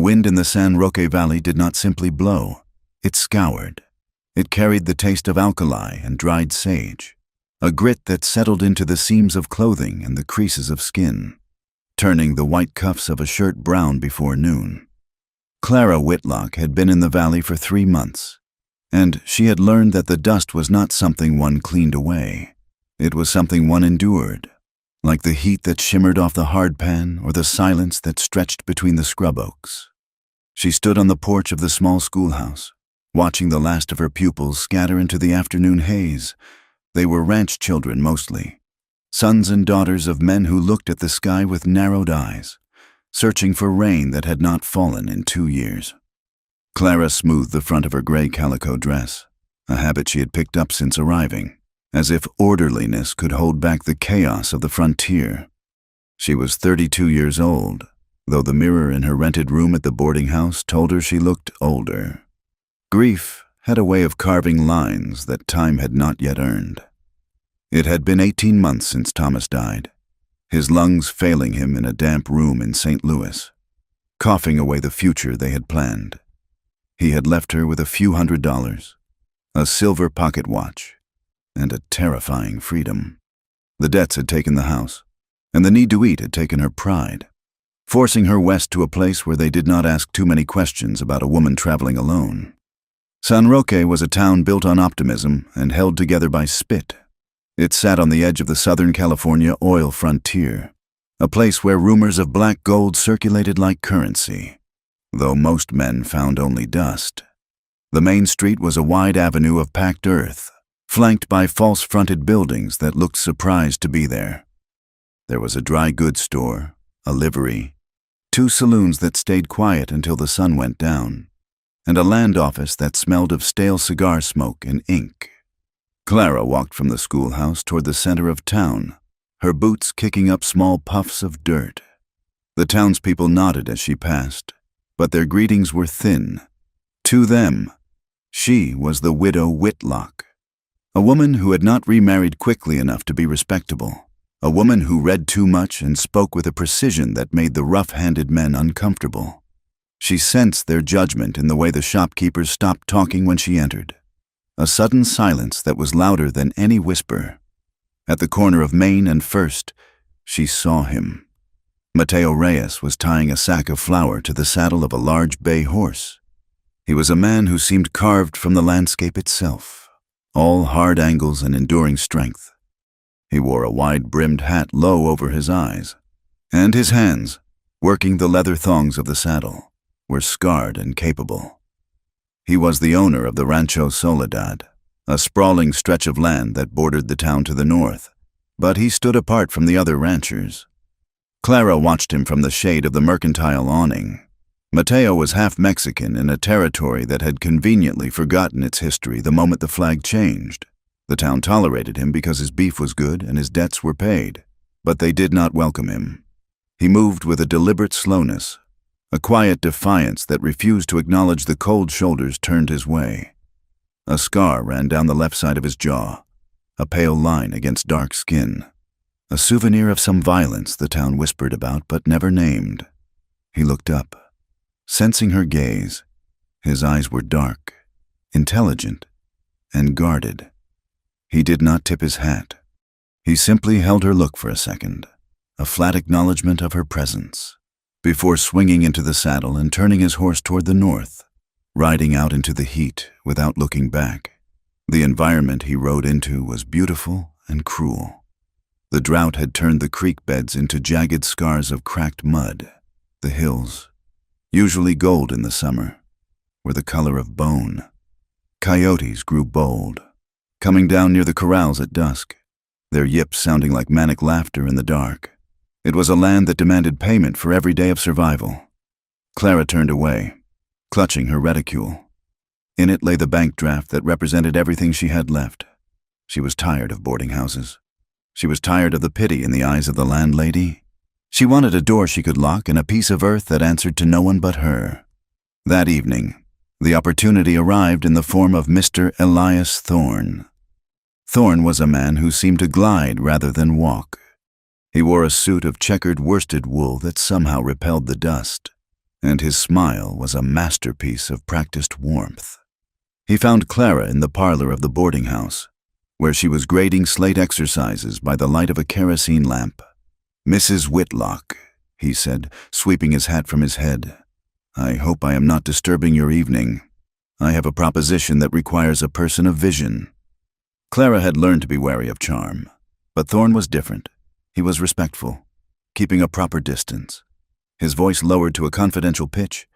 wind in the San Roque Valley did not simply blow, it scoured. It carried the taste of alkali and dried sage, a grit that settled into the seams of clothing and the creases of skin, turning the white cuffs of a shirt brown before noon. Clara Whitlock had been in the valley for 3 months, and she had learned that the dust was not something one cleaned away. It was something one endured, like the heat that shimmered off the hardpan or the silence that stretched between the scrub oaks. She stood on the porch of the small schoolhouse, watching the last of her pupils scatter into the afternoon haze. They were ranch children mostly, sons and daughters of men who looked at the sky with narrowed eyes, searching for rain that had not fallen in 2 years. Clara smoothed the front of her gray calico dress, a habit she had picked up since arriving, as if orderliness could hold back the chaos of the frontier. She was 32 years old, though the mirror in her rented room at the boarding house told her she looked older. Grief had a way of carving lines that time had not yet earned. It had been 18 months since Thomas died, his lungs failing him in a damp room in St. Louis, coughing away the future they had planned. He had left her with a few $100s, a silver pocket watch, and a terrifying freedom. The debts had taken the house, and the need to eat had taken her pride, forcing her west to a place where they did not ask too many questions about a woman traveling alone. San Roque was a town built on optimism and held together by spit. It sat on the edge of the Southern California oil frontier, a place where rumors of black gold circulated like currency, though most men found only dust. The main street was a wide avenue of packed earth, flanked by false-fronted buildings that looked surprised to be there. There was a dry goods store, a livery, 2 saloons that stayed quiet until the sun went down, and a land office that smelled of stale cigar smoke and ink. Clara walked from the schoolhouse toward the center of town, her boots kicking up small puffs of dirt. The townspeople nodded as she passed, but their greetings were thin. To them, she was the widow Whitlock, a woman who had not remarried quickly enough to be respectable, a woman who read too much and spoke with a precision that made the rough-handed men uncomfortable. She sensed their judgment in the way the shopkeepers stopped talking when she entered, a sudden silence that was louder than any whisper. At the corner of Main and First, she saw him. Mateo Reyes was tying a sack of flour to the saddle of a large bay horse. He was a man who seemed carved from the landscape itself, all hard angles and enduring strength. He wore a wide-brimmed hat low over his eyes, and his hands, working the leather thongs of the saddle, were scarred and capable. He was the owner of the Rancho Soledad, a sprawling stretch of land that bordered the town to the north, but he stood apart from the other ranchers. Clara watched him from the shade of the mercantile awning. Mateo was half Mexican in a territory that had conveniently forgotten its history the moment the flag changed. The town tolerated him because his beef was good and his debts were paid, but they did not welcome him. He moved with a deliberate slowness, a quiet defiance that refused to acknowledge the cold shoulders turned his way. A scar ran down the left side of his jaw, a pale line against dark skin, a souvenir of some violence the town whispered about but never named. He looked up, sensing her gaze. His eyes were dark, intelligent, and guarded. He did not tip his hat. He simply held her look for a second, a flat acknowledgement of her presence, before swinging into the saddle and turning his horse toward the north, riding out into the heat without looking back. The environment he rode into was beautiful and cruel. The drought had turned the creek beds into jagged scars of cracked mud. The hills, usually gold in the summer, were the color of bone. Coyotes grew bold, coming down near the corrals at dusk, their yips sounding like manic laughter in the dark. It was a land that demanded payment for every day of survival. Clara turned away, clutching her reticule. In it lay the bank draft that represented everything she had left. She was tired of boarding houses. She was tired of the pity in the eyes of the landlady. She wanted a door she could lock and a piece of earth that answered to no one but her. That evening, the opportunity arrived in the form of Mr. Elias Thorne. Thorne was a man who seemed to glide rather than walk. He wore a suit of checkered worsted wool that somehow repelled the dust, and his smile was a masterpiece of practiced warmth. He found Clara in the parlor of the boarding house, where she was grading slate exercises by the light of a kerosene lamp. "Mrs. Whitlock," he said, sweeping his hat from his head, "I hope I am not disturbing your evening. I have a proposition that requires a person of vision." Clara had learned to be wary of charm, but Thorne was different. He was respectful, keeping a proper distance. His voice lowered to a confidential pitch.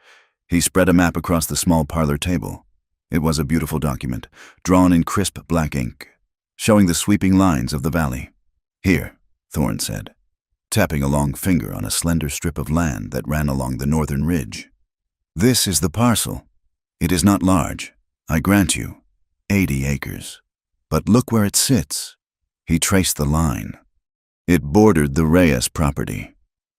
He spread a map across the small parlor table. It was a beautiful document, drawn in crisp black ink, showing the sweeping lines of the valley. "Here," Thorne said, tapping a long finger on a slender strip of land that ran along the northern ridge. "This is the parcel. It is not large, I grant you, 80 acres. But look where it sits." He traced the line. It bordered the Reyes property,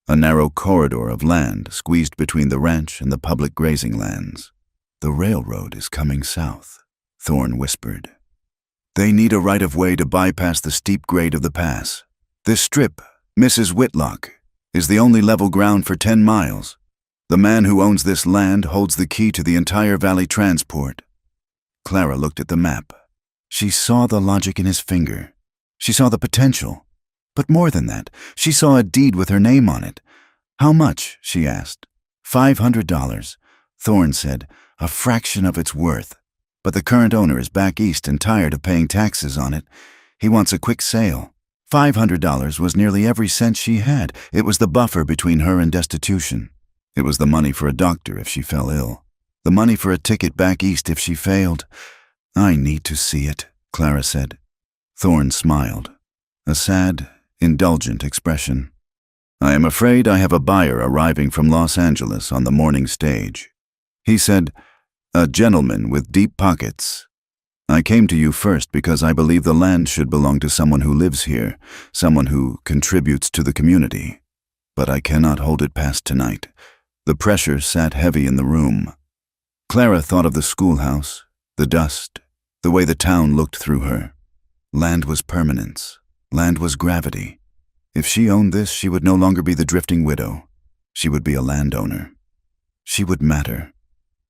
a narrow corridor of land squeezed between the ranch and the public grazing lands. "The railroad is coming south," Thorne whispered. "They need a right-of-way to bypass the steep grade of the pass. This strip, Mrs. Whitlock, is the only level ground for 10 miles. The man who owns this land holds the key to the entire valley transport." Clara looked at the map. She saw the logic in his finger. She saw the potential. But more than that, she saw a deed with her name on it. "How much?" she asked. $500. Thorne said, "A fraction of its worth. But the current owner is back east and tired of paying taxes on it. He wants a quick sale." $500 was nearly every cent she had. It was the buffer between her and destitution. It was the money for a doctor if she fell ill. The money for a ticket back east if she failed. "I need to see it," Clara said. Thorne smiled, a sad, indulgent expression. "I am afraid I have a buyer arriving from Los Angeles on the morning stage." He said, "A gentleman with deep pockets. I came to you first because I believe the land should belong to someone who lives here, someone who contributes to the community. But I cannot hold it past tonight." The pressure sat heavy in the room. Clara thought of the schoolhouse, the dust, the way the town looked through her. Land was permanence. Land was gravity. If she owned this, she would no longer be the drifting widow. She would be a landowner. She would matter.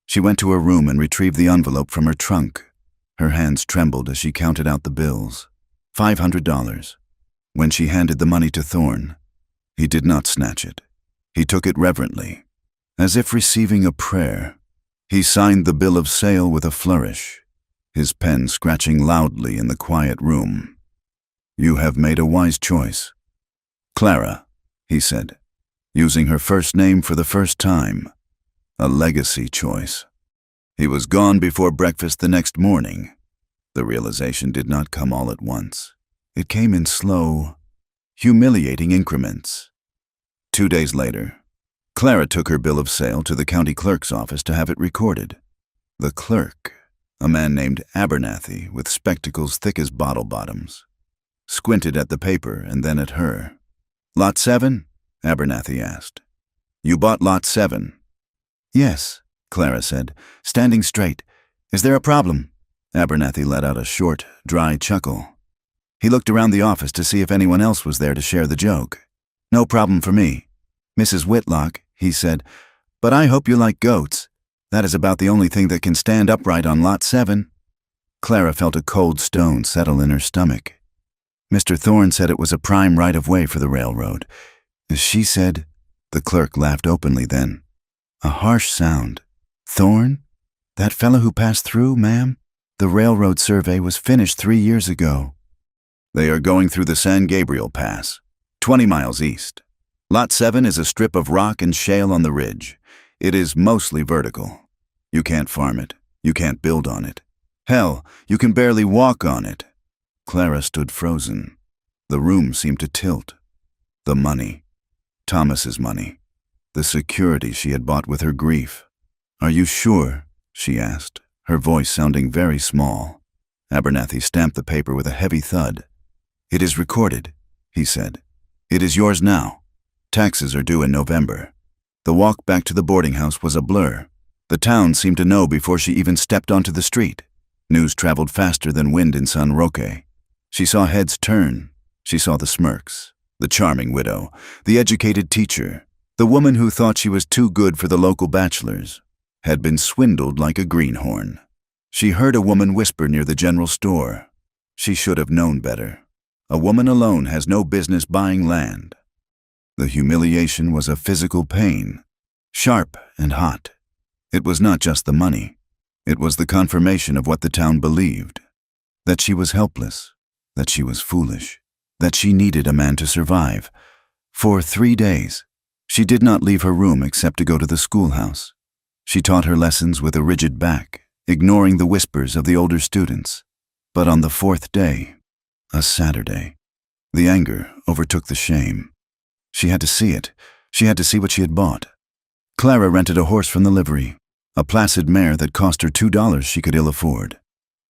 She went to her room and retrieved the envelope from her trunk. Her hands trembled as she counted out the bills. $500. When she handed the money to Thorne, he did not snatch it. He took it reverently, as if receiving a prayer. He signed the bill of sale with a flourish, his pen scratching loudly in the quiet room. "You have made a wise choice." "Clara," he said, using her first name for the first time. "A legacy choice." He was gone before breakfast the next morning. The realization did not come all at once. It came in slow, humiliating increments. 2 days later, Clara took her bill of sale to the county clerk's office to have it recorded. The clerk, a man named Abernathy with spectacles thick as bottle bottoms, squinted at the paper and then at her. "Lot 7? Abernathy asked. "You bought Lot 7? "Yes," Clara said, standing straight. "Is there a problem?" Abernathy let out a short, dry chuckle. He looked around the office to see if anyone else was there to share the joke. "No problem for me. Mrs. Whitlock," he said, "but I hope you like goats. That is about the only thing that can stand upright on Lot 7. Clara felt a cold stone settle in her stomach. Mr. Thorne said it was a prime right-of-way for the railroad. She said, the clerk laughed openly then. A harsh sound. "Thorne? That fellow who passed through, ma'am? The railroad survey was finished 3 years ago." "They are going through the San Gabriel Pass, 20 miles east. Lot 7 is a strip of rock and shale on the ridge. It is mostly vertical. You can't farm it. You can't build on it. Hell, you can barely walk on it." Clara stood frozen. The room seemed to tilt. The money. Thomas's money. The security she had bought with her grief. "Are you sure?" she asked, her voice sounding very small. Abernathy stamped the paper with a heavy thud. "It is recorded," he said. "It is yours now. Taxes are due in November." The walk back to the boarding house was a blur. The town seemed to know before she even stepped onto the street. News traveled faster than wind in San Roque. She saw heads turn. She saw the smirks, the charming widow, the educated teacher, The woman who thought she was too good for the local bachelors had been swindled like a greenhorn. She heard a woman whisper near the general store. She should have known better. A woman alone has no business buying land. The humiliation was a physical pain, sharp and hot. It was not just the money. It was the confirmation of what the town believed. That she was helpless, that she was foolish, that she needed a man to survive. For 3 days, she did not leave her room except to go to the schoolhouse. She taught her lessons with a rigid back, ignoring the whispers of the older students. But on the 4th day, a Saturday, the anger overtook the shame. She had to see it. She had to see what she had bought. Clara rented a horse from the livery, a placid mare that cost her $2 she could ill afford.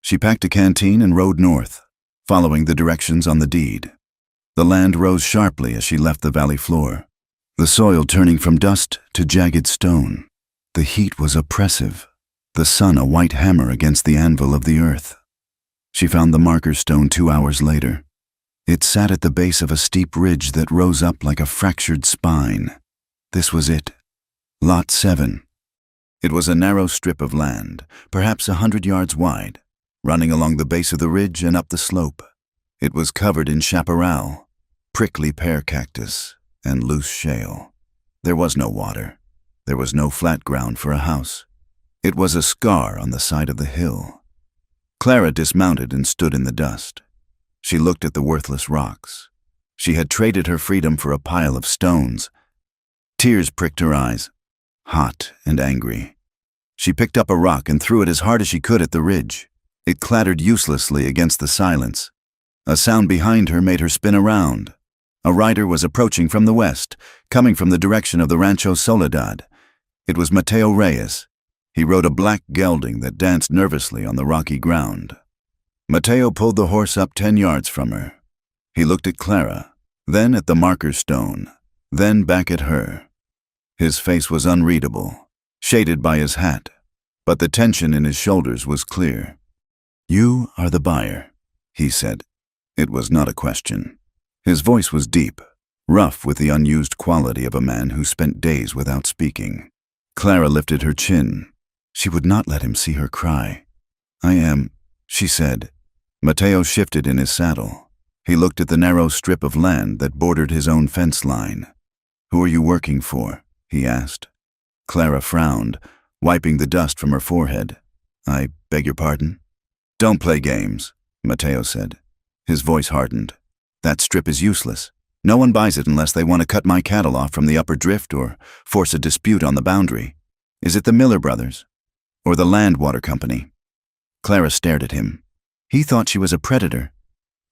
She packed a canteen and rode north, following the directions on the deed. The land rose sharply as she left the valley floor, the soil turning from dust to jagged stone. The heat was oppressive, the sun a white hammer against the anvil of the earth. She found the marker stone 2 hours later. It sat at the base of a steep ridge that rose up like a fractured spine. This was it. Lot 7. It was a narrow strip of land, perhaps 100 yards wide, running along the base of the ridge and up the slope. It was covered in chaparral, prickly pear cactus, and loose shale. There was no water. There was no flat ground for a house. It was a scar on the side of the hill. Clara dismounted and stood in the dust. She looked at the worthless rocks. She had traded her freedom for a pile of stones. Tears pricked her eyes, hot and angry. She picked up a rock and threw it as hard as she could at the ridge. It clattered uselessly against the silence. A sound behind her made her spin around. A rider was approaching from the west, coming from the direction of the Rancho Soledad. It was Mateo Reyes. He rode a black gelding that danced nervously on the rocky ground. Mateo pulled the horse up 10 yards from her. He looked at Clara, then at the marker stone, then back at her. His face was unreadable, shaded by his hat, but the tension in his shoulders was clear. "You are the buyer," he said. It was not a question. His voice was deep, rough with the unused quality of a man who spent days without speaking. Clara lifted her chin. She would not let him see her cry. "I am," she said. Mateo shifted in his saddle. He looked at the narrow strip of land that bordered his own fence line. "Who are you working for?" he asked. Clara frowned, wiping the dust from her forehead. "I beg your pardon?" "Don't play games," Mateo said. His voice hardened. "That strip is useless. No one buys it unless they want to cut my cattle off from the upper drift or force a dispute on the boundary. Is it the Miller brothers? Or the Land Water Company?" Clara stared at him. He thought she was a predator.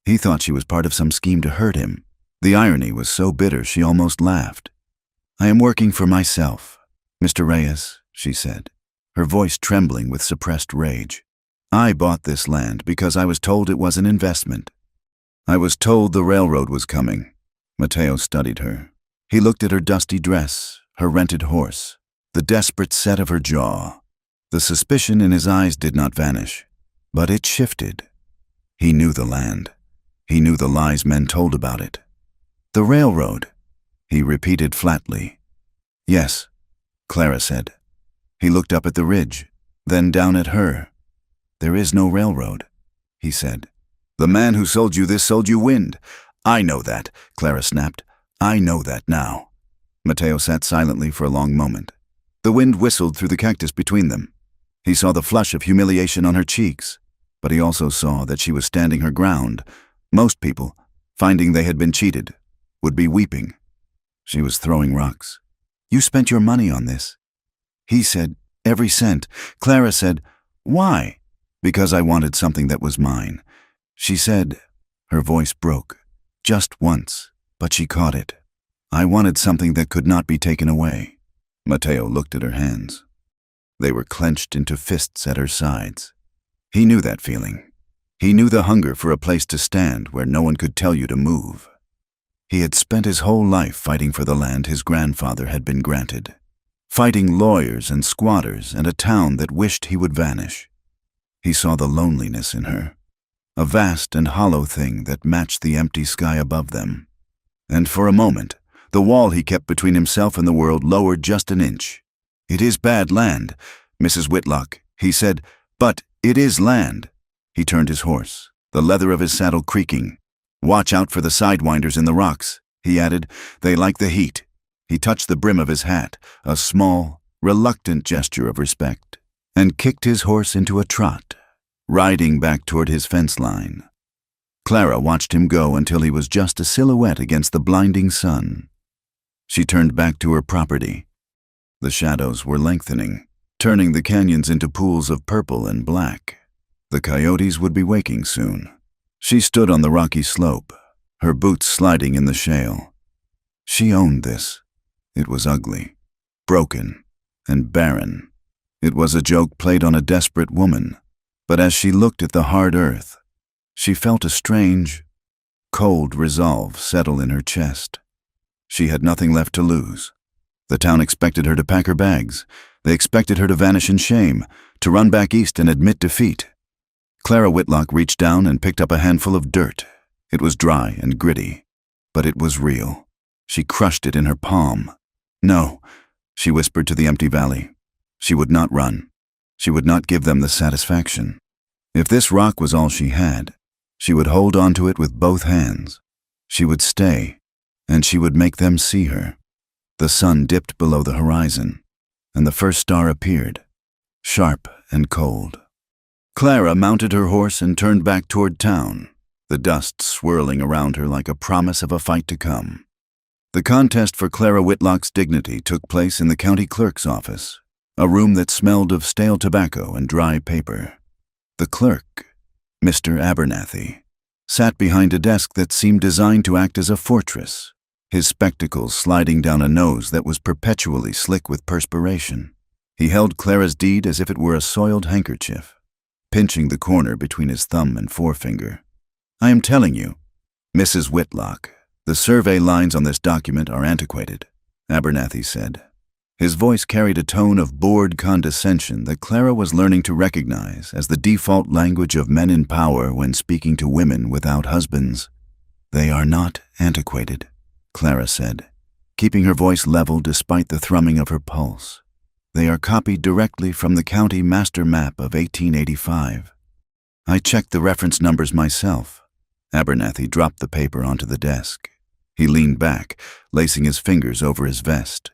He thought she was part of some scheme to hurt him. The irony was so bitter she almost laughed. "I am working for myself, Mr. Reyes," she said, her voice trembling with suppressed rage. "I bought this land because I was told it was an investment. I was told the railroad was coming." Mateo studied her. He looked at her dusty dress, her rented horse, the desperate set of her jaw. The suspicion in his eyes did not vanish, but it shifted. He knew the land. He knew the lies men told about it. "The railroad," he repeated flatly. "Yes," Clara said. He looked up at the ridge, then down at her. "There is no railroad," he said. "The man who sold you this sold you wind." "I know that," Clara snapped. "I know that now." Mateo sat silently for a long moment. The wind whistled through the cactus between them. He saw the flush of humiliation on her cheeks, but he also saw that she was standing her ground. Most people, finding they had been cheated, would be weeping. She was throwing rocks. "You spent your money on this." He said, "Every cent." Clara said, "Why?" "Because I wanted something that was mine." She said, her voice broke, just once, but she caught it. "I wanted something that could not be taken away." Mateo looked at her hands. They were clenched into fists at her sides. He knew that feeling. He knew the hunger for a place to stand where no one could tell you to move. He had spent his whole life fighting for the land his grandfather had been granted, fighting lawyers and squatters and a town that wished he would vanish. He saw the loneliness in her, a vast and hollow thing that matched the empty sky above them. And for a moment, The wall he kept between himself and the world lowered just an inch. "It is bad land, Mrs. Whitlock," he said, "but it is land." He turned his horse, the leather of his saddle creaking. "Watch out for the sidewinders in the rocks," he added. "They like the heat." He touched the brim of his hat, a small, reluctant gesture of respect, and kicked his horse into a trot, riding back toward his fence line. Clara watched him go until he was just a silhouette against the blinding sun. She turned back to her property. The shadows were lengthening, turning the canyons into pools of purple and black. The coyotes would be waking soon. She stood on the rocky slope, her boots sliding in the shale. She owned this. It was ugly, broken, and barren. It was a joke played on a desperate woman, but as she looked at the hard earth, she felt a strange, cold resolve settle in her chest. She had nothing left to lose. The town expected her to pack her bags. They expected her to vanish in shame, to run back east and admit defeat. Clara Whitlock reached down and picked up a handful of dirt. It was dry and gritty, but it was real. She crushed it in her palm. "No," she whispered to the empty valley. She would not run. She would not give them the satisfaction. If this rock was all she had, she would hold on to it with both hands. She would stay, and she would make them see her. The sun dipped below the horizon, and the first star appeared, sharp and cold. Clara mounted her horse and turned back toward town, the dust swirling around her like a promise of a fight to come. The contest for Clara Whitlock's dignity took place in the county clerk's office, a room that smelled of stale tobacco and dry paper. The clerk, Mr. Abernathy, sat behind a desk that seemed designed to act as a fortress, his spectacles sliding down a nose that was perpetually slick with perspiration. He held Clara's deed as if it were a soiled handkerchief, pinching the corner between his thumb and forefinger. "I am telling you, Mrs. Whitlock, the survey lines on this document are antiquated," Abernathy said. His voice carried a tone of bored condescension that Clara was learning to recognize as the default language of men in power when speaking to women without husbands. "They are not antiquated," Clara said, keeping her voice level despite the thrumming of her pulse. "They are copied directly from the county master map of 1885. I checked the reference numbers myself." Abernathy dropped the paper onto the desk. He leaned back, lacing his fingers over his vest.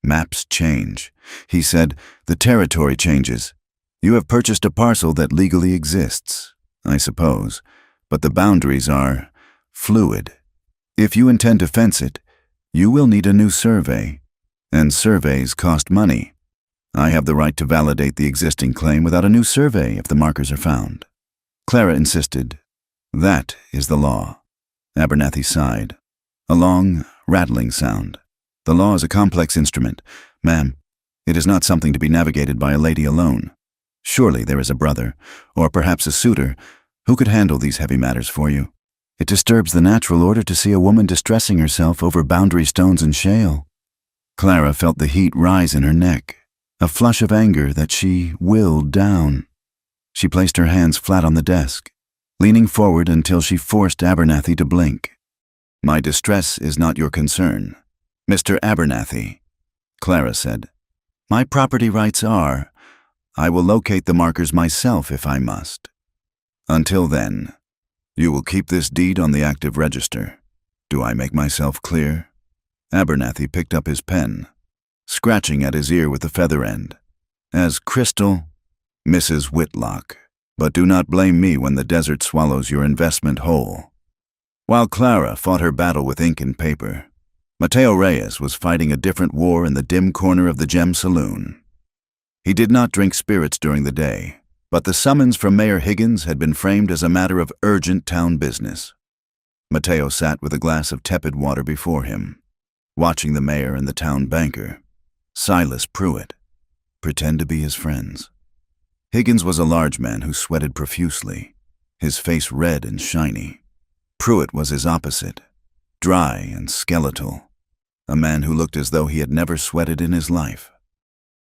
"Maps change," he said. "The territory changes. You have purchased a parcel that legally exists, I suppose, but the boundaries are fluid. If you intend to fence it, you will need a new survey, and surveys cost money. I have the right to validate the existing claim without a new survey if the markers are found." Clara insisted. "That is the law." Abernathy sighed. A long, rattling sound. "The law is a complex instrument, ma'am. It is not something to be navigated by a lady alone. Surely there is a brother, or perhaps a suitor, who could handle these heavy matters for you. It disturbs the natural order to see a woman distressing herself over boundary stones and shale." Clara felt the heat rise in her neck, a flush of anger that she willed down. She placed her hands flat on the desk, leaning forward until she forced Abernathy to blink. "My distress is not your concern, Mr. Abernathy," Clara said. "My property rights are. I will locate the markers myself if I must. Until then, you will keep this deed on the active register. Do I make myself clear?" Abernathy picked up his pen, scratching at his ear with the feather end. "As crystal, Mrs. Whitlock, but do not blame me when the desert swallows your investment whole." While Clara fought her battle with ink and paper, Mateo Reyes was fighting a different war in the dim corner of the Gem Saloon. He did not drink spirits during the day, but the summons from Mayor Higgins had been framed as a matter of urgent town business. Mateo sat with a glass of tepid water before him, watching the mayor and the town banker, Silas Pruitt, pretend to be his friends. Higgins was a large man who sweated profusely, his face red and shiny. Pruitt was his opposite, dry and skeletal, a man who looked as though he had never sweated in his life.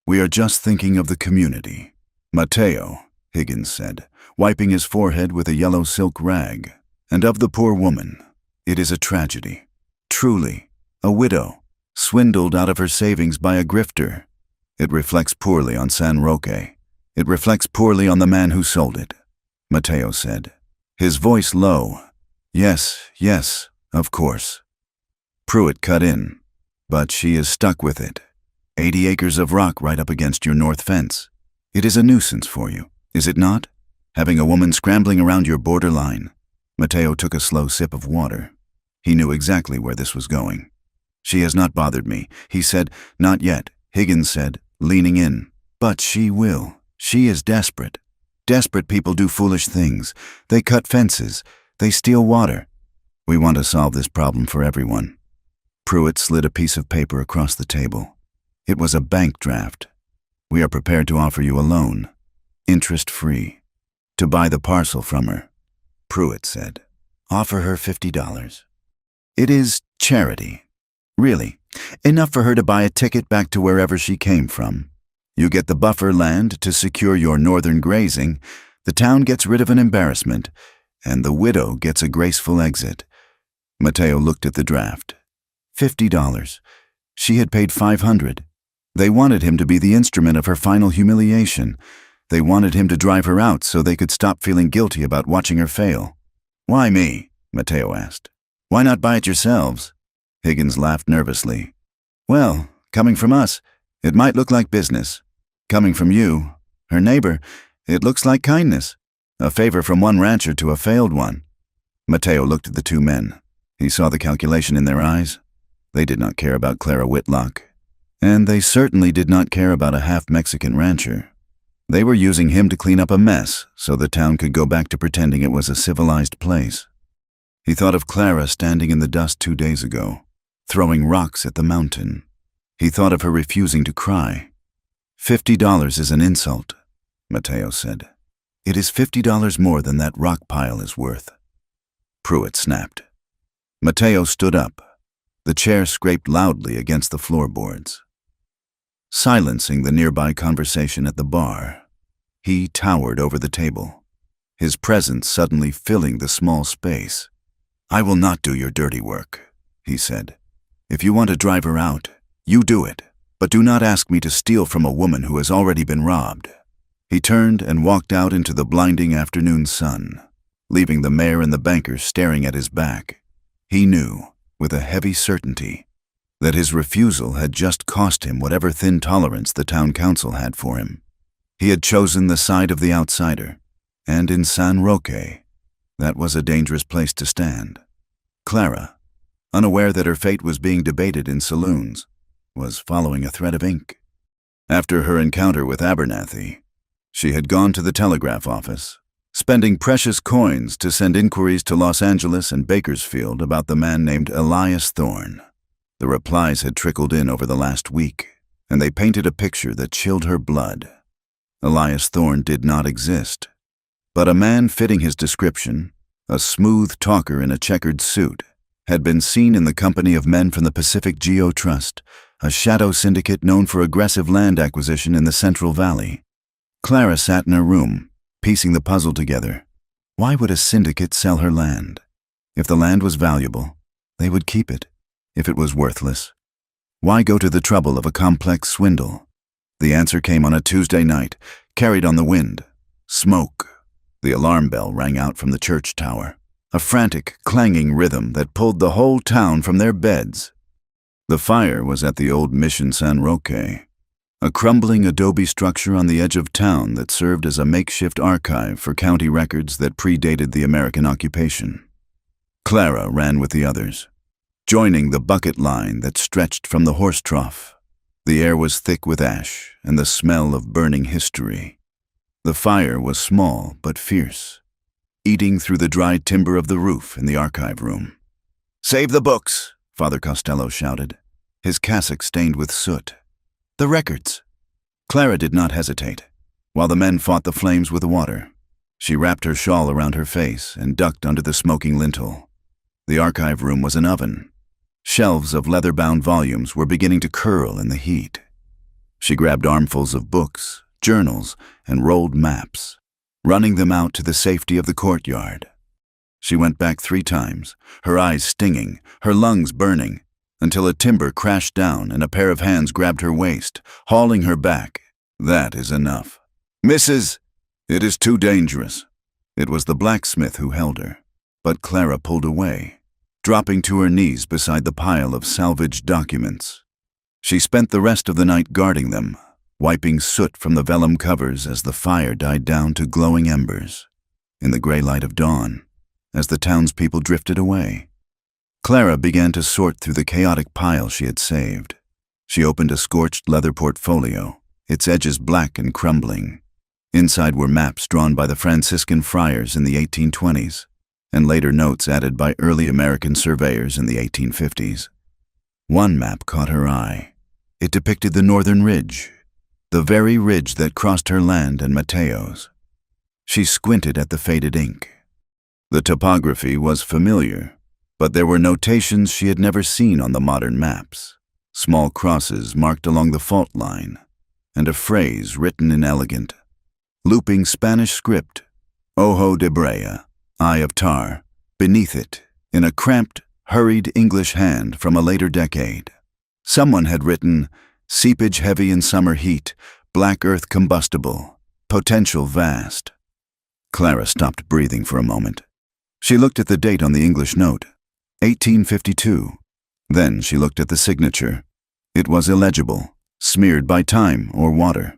"We are just thinking of the community, Mateo," Higgins said, wiping his forehead with a yellow silk rag, "and of the poor woman. It is a tragedy, truly, A widow, swindled out of her savings by a grifter. It reflects poorly on San Roque. It reflects poorly on the man who sold it, Mateo said, his voice low. Yes, yes, of course. Pruitt cut in. But she is stuck with it. 80 acres of rock right up against your north fence. It is a nuisance for you, is it not? Having a woman scrambling around your borderline. Mateo took a slow sip of water. He knew exactly where this was going. She has not bothered me, he said. Not yet, Higgins said, leaning in. But she will. She is desperate. Desperate people do foolish things. They cut fences. They steal water. We want to solve this problem for everyone. Pruitt slid a piece of paper across the table. It was a bank draft. We are prepared to offer you a loan, interest-free, to buy the parcel from her. Pruitt said, offer her $50. It is charity. Really, enough for her to buy a ticket back to wherever she came from. You get the buffer land to secure your northern grazing, the town gets rid of an embarrassment, and the widow gets a graceful exit. Mateo looked at the draft. $50. She had paid $500. They wanted him to be the instrument of her final humiliation. They wanted him to drive her out so they could stop feeling guilty about watching her fail. Why me? Mateo asked. Why not buy it yourselves? Higgins laughed nervously. Well, coming from us, it might look like business. Coming from you, her neighbor, it looks like kindness. A favor from one rancher to a failed one. Mateo looked at the two men. He saw the calculation in their eyes. They did not care about Clara Whitlock. And they certainly did not care about a half-Mexican rancher. They were using him to clean up a mess so the town could go back to pretending it was a civilized place. He thought of Clara standing in the dust 2 days ago, throwing rocks at the mountain. He thought of her refusing to cry. $50 is an insult, Mateo said. It is $50 more than that rock pile is worth. Pruitt snapped. Mateo stood up. The chair scraped loudly against the floorboards, silencing the nearby conversation at the bar. He towered over the table, his presence suddenly filling the small space. I will not do your dirty work, he said. If you want to drive her out, you do it. But do not ask me to steal from a woman who has already been robbed. He turned and walked out into the blinding afternoon sun, leaving the mayor and the banker staring at his back. He knew, with a heavy certainty, that his refusal had just cost him whatever thin tolerance the town council had for him. He had chosen the side of the outsider, and in San Roque, that was a dangerous place to stand. Clara, unaware that her fate was being debated in saloons, was following a thread of ink. After her encounter with Abernathy, she had gone to the telegraph office, spending precious coins to send inquiries to Los Angeles and Bakersfield about the man named Elias Thorne. The replies had trickled in over the last week, and they painted a picture that chilled her blood. Elias Thorne did not exist, but a man fitting his description, a smooth talker in a checkered suit, had been seen in the company of men from the Pacific Geo Trust, a shadow syndicate known for aggressive land acquisition in the Central Valley. Clara sat in her room, piecing the puzzle together. Why would a syndicate sell her land? If the land was valuable, they would keep it. If it was worthless, why go to the trouble of a complex swindle? The answer came on a Tuesday night, carried on the wind. Smoke. The alarm bell rang out from the church tower, a frantic, clanging rhythm that pulled the whole town from their beds. The fire was at the old Mission San Roque, a crumbling adobe structure on the edge of town that served as a makeshift archive for county records that predated the American occupation. Clara ran with the others, joining the bucket line that stretched from the horse trough. The air was thick with ash and the smell of burning history. The fire was small but fierce, eating through the dry timber of the roof in the archive room. "Save the books!" Father Costello shouted, his cassock stained with soot. "The records!" Clara did not hesitate, while the men fought the flames with water. She wrapped her shawl around her face and ducked under the smoking lintel. The archive room was an oven. Shelves of leather-bound volumes were beginning to curl in the heat. She grabbed armfuls of books, journals, and rolled maps, running them out to the safety of the courtyard. She went back 3 times, her eyes stinging, her lungs burning. until a timber crashed down and a pair of hands grabbed her waist, hauling her back. "That is enough." "Mrs. It is too dangerous." It was the blacksmith who held her, but Clara pulled away, dropping to her knees beside the pile of salvaged documents. She spent the rest of the night guarding them, wiping soot from the vellum covers as the fire died down to glowing embers. In the gray light of dawn, as the townspeople drifted away, Clara began to sort through the chaotic pile she had saved. She opened a scorched leather portfolio, its edges black and crumbling. Inside were maps drawn by the Franciscan friars in the 1820s, and later notes added by early American surveyors in the 1850s. One map caught her eye. It depicted the northern ridge, the very ridge that crossed her land and Mateo's. She squinted at the faded ink. The topography was familiar, but there were notations she had never seen on the modern maps. Small crosses marked along the fault line, and a phrase written in elegant, looping Spanish script, "Ojo de Brea, Eye of Tar," beneath it, in a cramped, hurried English hand from a later decade. Someone had written, "Seepage heavy in summer heat, black earth combustible, potential vast." Clara stopped breathing for a moment. She looked at the date on the English note, 1852. Then she looked at the signature. It was illegible, smeared by time or water.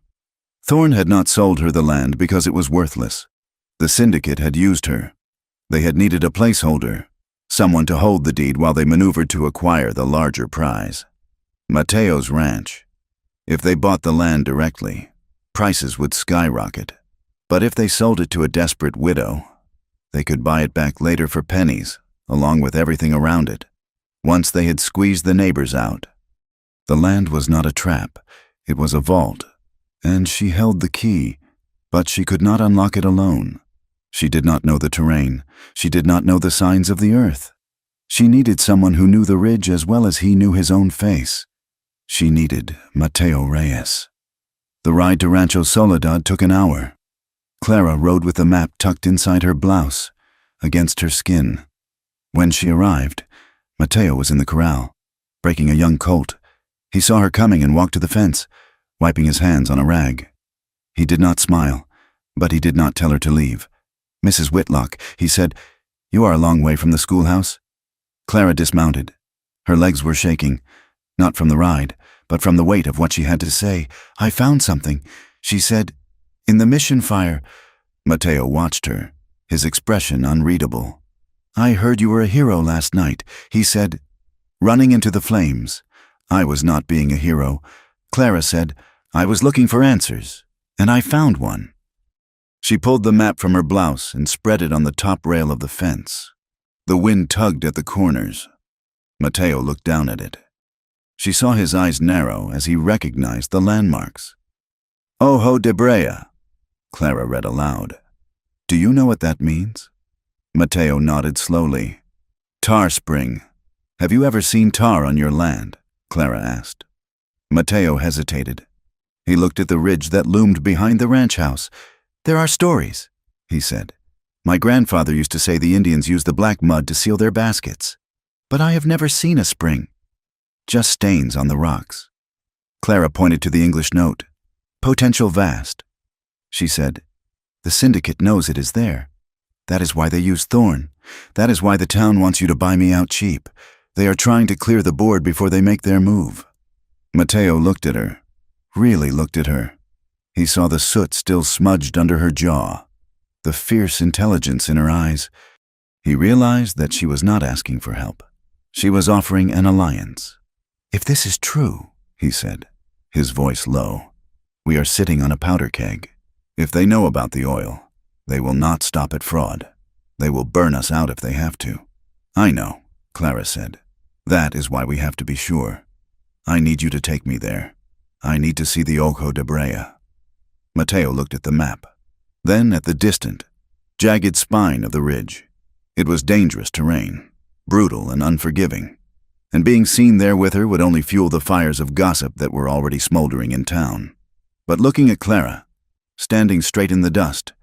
Thorne had not sold her the land because it was worthless. The syndicate had used her. They had needed a placeholder, someone to hold the deed while they maneuvered to acquire the larger prize. Mateo's ranch. If they bought the land directly, prices would skyrocket. But if they sold it to a desperate widow, they could buy it back later for pennies, along with everything around it, once they had squeezed the neighbors out. The land was not a trap, it was a vault, and she held the key, but she could not unlock it alone. She did not know the terrain, she did not know the signs of the earth. She needed someone who knew the ridge as well as he knew his own face. She needed Mateo Reyes. The ride to Rancho Soledad took an hour. Clara rode with the map tucked inside her blouse, against her skin. When she arrived, Mateo was in the corral, breaking a young colt. He saw her coming and walked to the fence, wiping his hands on a rag. He did not smile, but he did not tell her to leave. "Mrs. Whitlock," he said, "you are a long way from the schoolhouse." Clara dismounted. Her legs were shaking, not from the ride, but from the weight of what she had to say. "I found something," she said. "In the mission fire." Mateo watched her, his expression unreadable. "I heard you were a hero last night," he said. "Running into the flames." "I was not being a hero," Clara said. "I was looking for answers, and I found one." She pulled the map from her blouse and spread it on the top rail of the fence. The wind tugged at the corners. Mateo looked down at it. She saw his eyes narrow as he recognized the landmarks. "Ojo de Brea," Clara read aloud. "Do you know what that means?" Mateo nodded slowly. "Tar spring. Have you ever seen tar on your land?" Clara asked. Mateo hesitated. He looked at the ridge that loomed behind the ranch house. "There are stories," he said. "My grandfather used to say the Indians used the black mud to seal their baskets. But I have never seen a spring. Just stains on the rocks." Clara pointed to the English note. "Potential vast," she said. "The syndicate knows it is there. That is why they use Thorne. That is why the town wants you to buy me out cheap. They are trying to clear the board before they make their move." Mateo looked at her, really looked at her. He saw the soot still smudged under her jaw, the fierce intelligence in her eyes. He realized that she was not asking for help. She was offering an alliance. "If this is true," he said, his voice low, "we are sitting on a powder keg. If they know about the oil, they will not stop at fraud. They will burn us out if they have to." "I know," Clara said. "That is why we have to be sure. I need you to take me there. I need to see the Ojo de Brea." Mateo looked at the map, then at the distant, jagged spine of the ridge. It was dangerous terrain, brutal and unforgiving, and being seen there with her would only fuel the fires of gossip that were already smoldering in town. But looking at Clara, standing straight in the dust,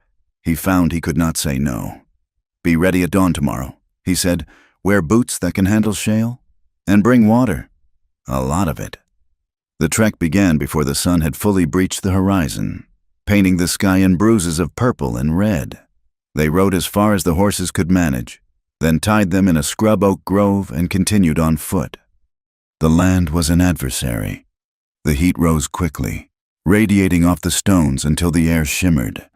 he found he could not say no. "Be ready at dawn tomorrow," he said. "Wear boots that can handle shale." And bring water. A lot of it. The trek began before the sun had fully breached the horizon, painting the sky in bruises of purple and red. They rode as far as the horses could manage, then tied them in a scrub oak grove and continued on foot. The land was an adversary. The heat rose quickly, radiating off the stones until the air shimmered.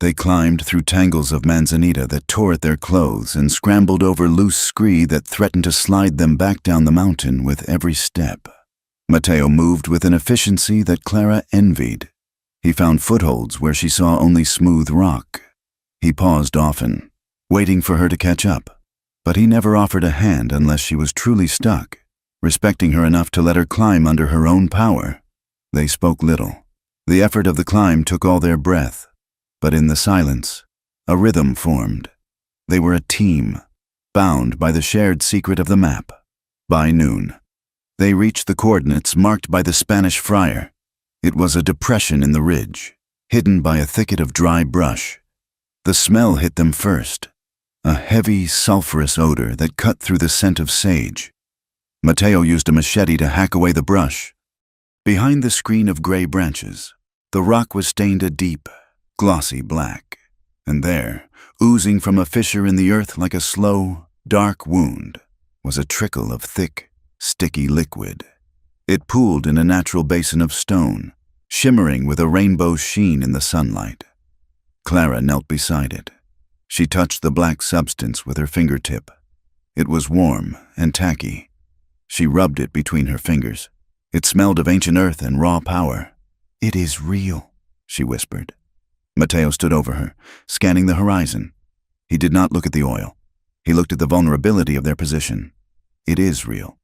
They climbed through tangles of manzanita that tore at their clothes and scrambled over loose scree that threatened to slide them back down the mountain with every step. Mateo moved with an efficiency that Clara envied. He found footholds where she saw only smooth rock. He paused often, waiting for her to catch up, but he never offered a hand unless she was truly stuck, respecting her enough to let her climb under her own power. They spoke little. The effort of the climb took all their breath, but in the silence, a rhythm formed. They were a team, bound by the shared secret of the map. By noon, they reached the coordinates marked by the Spanish friar. It was a depression in the ridge, hidden by a thicket of dry brush. The smell hit them first, a heavy, sulphurous odor that cut through the scent of sage. Mateo used a machete to hack away the brush. Behind the screen of gray branches, the rock was stained a deep, glossy black, and there, oozing from a fissure in the earth like a slow, dark wound, was a trickle of thick, sticky liquid. It pooled in a natural basin of stone, shimmering with a rainbow sheen in the sunlight. Clara knelt beside it. She touched the black substance with her fingertip. It was warm and tacky. She rubbed it between her fingers. It smelled of ancient earth and raw power. "It is real," she whispered. Mateo stood over her, scanning the horizon. He did not look at the oil. He looked at the vulnerability of their position. "It is real,"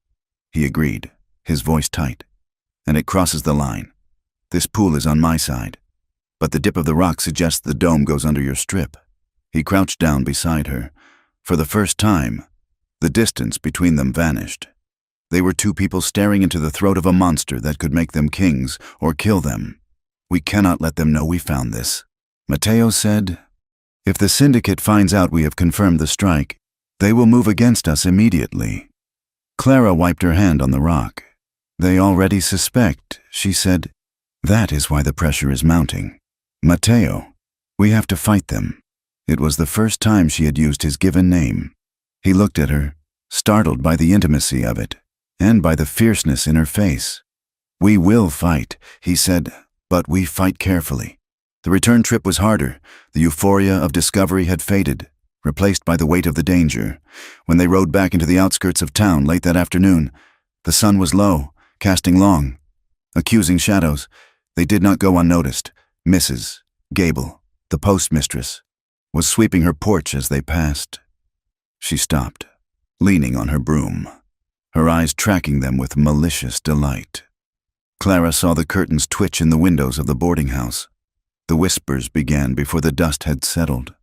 he agreed, his voice tight. "And it crosses the line. This pool is on my side, but the dip of the rock suggests the dome goes under your strip." He crouched down beside her. For the first time, the distance between them vanished. They were two people staring into the throat of a monster that could make them kings or kill them. "We cannot let them know we found this," Mateo said. "If the syndicate finds out we have confirmed the strike, they will move against us immediately." Clara wiped her hand on the rock. "They already suspect," she said. "That is why the pressure is mounting. Mateo, we have to fight them." It was the first time she had used his given name. He looked at her, startled by the intimacy of it, and by the fierceness in her face. "We will fight," he said, "but we fight carefully." The return trip was harder. The euphoria of discovery had faded, replaced by the weight of the danger. When they rode back into the outskirts of town late that afternoon, the sun was low, casting long, accusing shadows. They did not go unnoticed. Mrs. Gable, the postmistress, was sweeping her porch as they passed. She stopped, leaning on her broom, her eyes tracking them with malicious delight. Clara saw the curtains twitch in the windows of the boarding house. The whispers began before the dust had settled.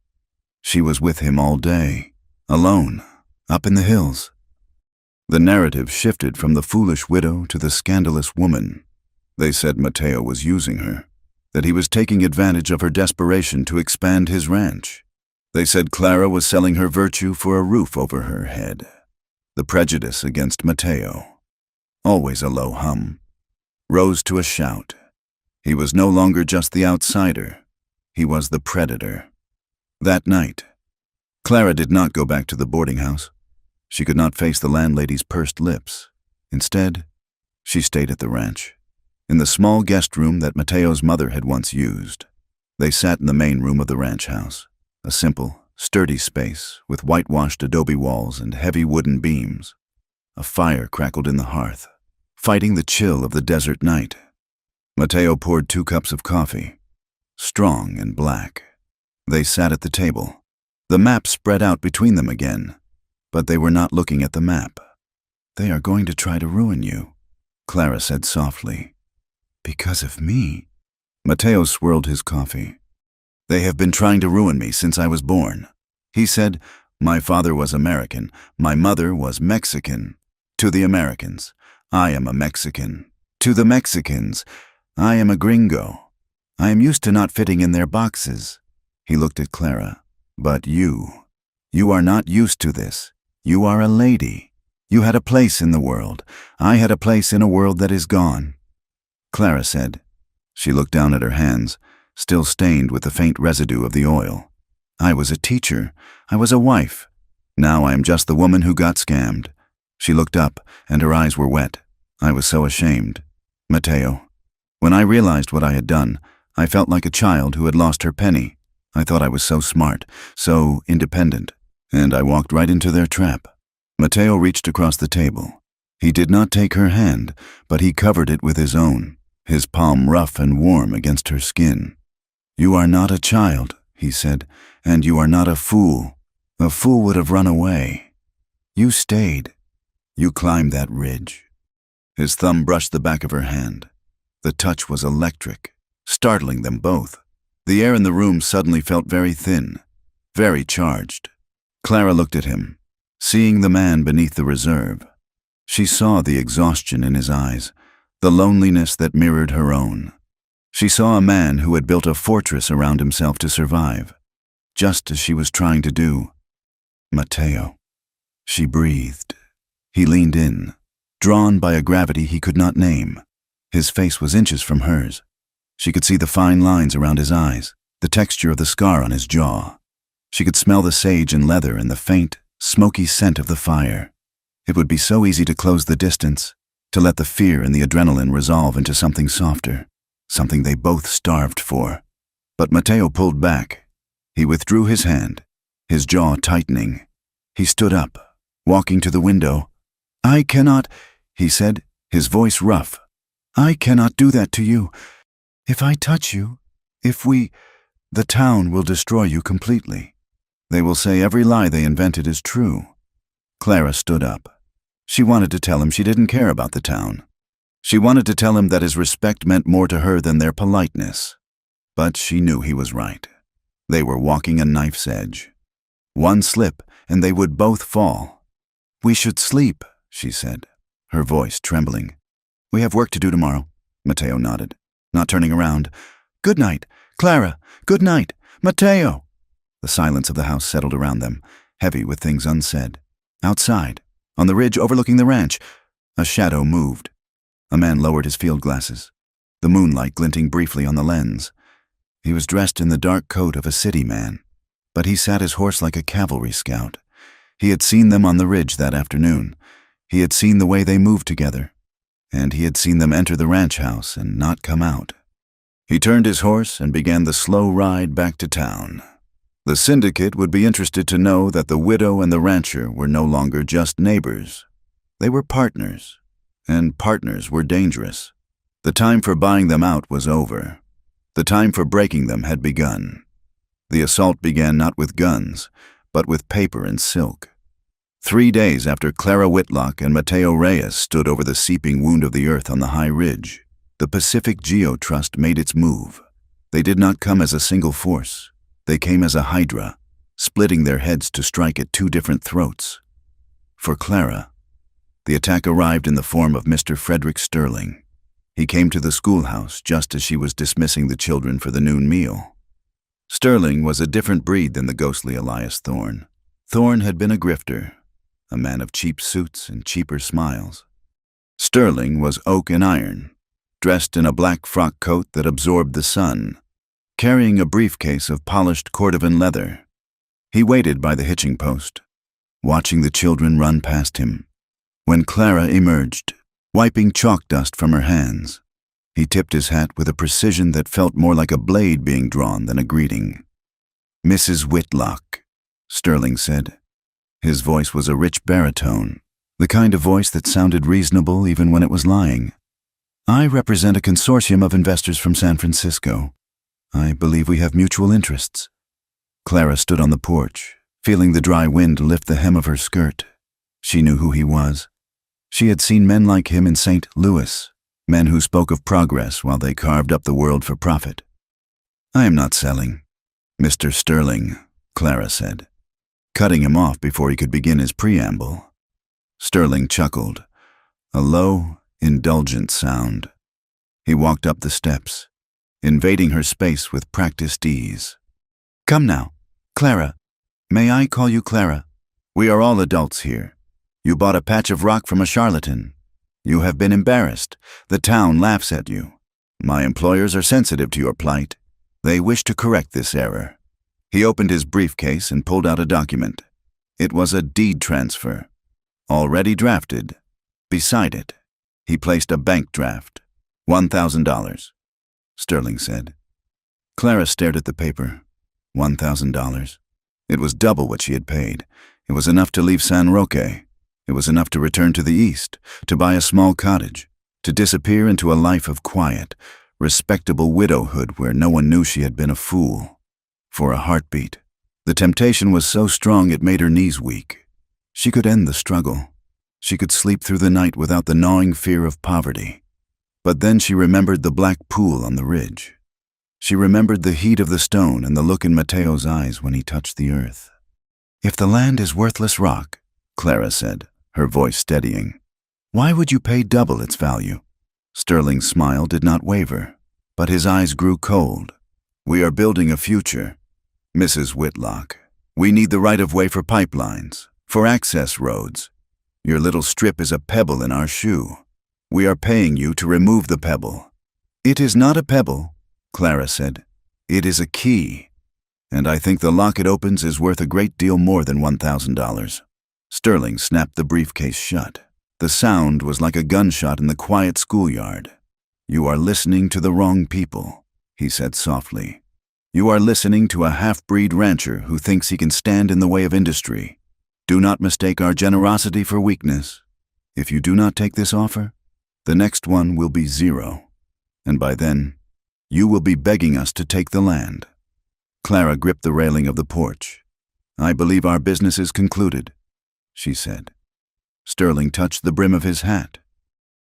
She was with him all day, alone, up in the hills. The narrative shifted from the foolish widow to the scandalous woman. They said Mateo was using her, that he was taking advantage of her desperation to expand his ranch. They said Clara was selling her virtue for a roof over her head. The prejudice against Mateo, always a low hum, rose to a shout. He was no longer just the outsider. He was the predator. That night, Clara did not go back to the boarding house. She could not face the landlady's pursed lips. Instead, she stayed at the ranch, in the small guest room that Mateo's mother had once used. They sat in the main room of the ranch house, a simple, sturdy space with whitewashed adobe walls and heavy wooden beams. A fire crackled in the hearth, fighting the chill of the desert night. Mateo poured 2 cups of coffee, strong and black. They sat at the table. The map spread out between them again, but they were not looking at the map. "They are going to try to ruin you," Clara said softly. "Because of me?" Mateo swirled his coffee. "They have been trying to ruin me since I was born." He said, "My father was American. My mother was Mexican. To the Americans, I am a Mexican. To the Mexicans, I am a gringo. I am used to not fitting in their boxes." He looked at Clara. "But you are not used to this. You are a lady. You had a place in the world. I had a place in a world that is gone." Clara said. She looked down at her hands, still stained with the faint residue of the oil. "I was a teacher. I was a wife. Now I am just the woman who got scammed." She looked up, and her eyes were wet. I was so ashamed. Mateo. When I realized what I had done, I felt like a child who had lost her penny. I thought I was so smart, so independent, and I walked right into their trap. Mateo reached across the table. He did not take her hand, but he covered it with his own, his palm rough and warm against her skin. "You are not a child," he said, "and you are not a fool. A fool would have run away. You stayed. You climbed that ridge." His thumb brushed the back of her hand. The touch was electric, startling them both. The air in the room suddenly felt very thin, very charged. Clara looked at him, seeing the man beneath the reserve. She saw the exhaustion in his eyes, the loneliness that mirrored her own. She saw a man who had built a fortress around himself to survive, just as she was trying to do. Mateo. She breathed. He leaned in, drawn by a gravity he could not name. His face was inches from hers. She could see the fine lines around his eyes, the texture of the scar on his jaw. She could smell the sage and leather and the faint, smoky scent of the fire. It would be so easy to close the distance, to let the fear and the adrenaline resolve into something softer, something they both starved for. But Mateo pulled back. He withdrew his hand, his jaw tightening. He stood up, walking to the window. "I cannot," he said, his voice rough. "I cannot do that to you. If I touch you, the town will destroy you completely. They will say every lie they invented is true." Clara stood up. She wanted to tell him she didn't care about the town. She wanted to tell him that his respect meant more to her than their politeness. But she knew he was right. They were walking a knife's edge. One slip, and they would both fall. "We should sleep," she said, her voice trembling. "We have work to do tomorrow," Mateo nodded, not turning around. "Good night, Clara. Good night, Mateo." The silence of the house settled around them, heavy with things unsaid. Outside, on the ridge overlooking the ranch, a shadow moved. A man lowered his field glasses, the moonlight glinting briefly on the lens. He was dressed in the dark coat of a city man, but he sat his horse like a cavalry scout. He had seen them on the ridge that afternoon. He had seen the way they moved together, and he had seen them enter the ranch house and not come out. He turned his horse and began the slow ride back to town. The syndicate would be interested to know that the widow and the rancher were no longer just neighbors. They were partners, and partners were dangerous. The time for buying them out was over. The time for breaking them had begun. The assault began not with guns, but with paper and silk. 3 days after Clara Whitlock and Mateo Reyes stood over the seeping wound of the earth on the high ridge, the Pacific Geo Trust made its move. They did not come as a single force. They came as a hydra, splitting their heads to strike at 2 different throats. For Clara, the attack arrived in the form of Mr. Frederick Sterling. He came to the schoolhouse just as she was dismissing the children for the noon meal. Sterling was a different breed than the ghostly Elias Thorne. Thorne had been a grifter, a man of cheap suits and cheaper smiles. Sterling was oak and iron, dressed in a black frock coat that absorbed the sun, carrying a briefcase of polished cordovan leather. He waited by the hitching post, watching the children run past him. When Clara emerged, wiping chalk dust from her hands, he tipped his hat with a precision that felt more like a blade being drawn than a greeting. "Mrs. Whitlock," Sterling said. His voice was a rich baritone, the kind of voice that sounded reasonable even when it was lying. "I represent a consortium of investors from San Francisco. I believe we have mutual interests." Clara stood on the porch, feeling the dry wind lift the hem of her skirt. She knew who he was. She had seen men like him in St. Louis, men who spoke of progress while they carved up the world for profit. "I am not selling, Mr. Sterling," Clara said, cutting him off before he could begin his preamble. Sterling chuckled, a low, indulgent sound. He walked up the steps, invading her space with practiced ease. "Come now, Clara. May I call you Clara? We are all adults here. You bought a patch of rock from a charlatan. You have been embarrassed. The town laughs at you. My employers are sensitive to your plight. They wish to correct this error." He opened his briefcase and pulled out a document. It was a deed transfer, already drafted. Beside it, he placed a bank draft. $1,000, Sterling said. Clara stared at the paper. $1,000. It was double what she had paid. It was enough to leave San Roque. It was enough to return to the east, to buy a small cottage, to disappear into a life of quiet, respectable widowhood where no one knew she had been a fool. For a heartbeat, the temptation was so strong it made her knees weak. She could end the struggle. She could sleep through the night without the gnawing fear of poverty. But then she remembered the black pool on the ridge. She remembered the heat of the stone and the look in Mateo's eyes when he touched the earth. "If the land is worthless rock," Clara said, her voice steadying, "why would you pay double its value?" Sterling's smile did not waver, but his eyes grew cold. "We are building a future, Mrs. Whitlock. We need the right-of-way for pipelines, for access roads. Your little strip is a pebble in our shoe. We are paying you to remove the pebble." "It is not a pebble," Clara said. "It is a key, and I think the lock it opens is worth a great deal more than $1,000. Sterling snapped the briefcase shut. The sound was like a gunshot in the quiet schoolyard. "You are listening to the wrong people," he said softly. "You are listening to a half-breed rancher who thinks he can stand in the way of industry. Do not mistake our generosity for weakness. If you do not take this offer, the next one will be zero, and by then, you will be begging us to take the land." Clara gripped the railing of the porch. "I believe our business is concluded," she said. Sterling touched the brim of his hat.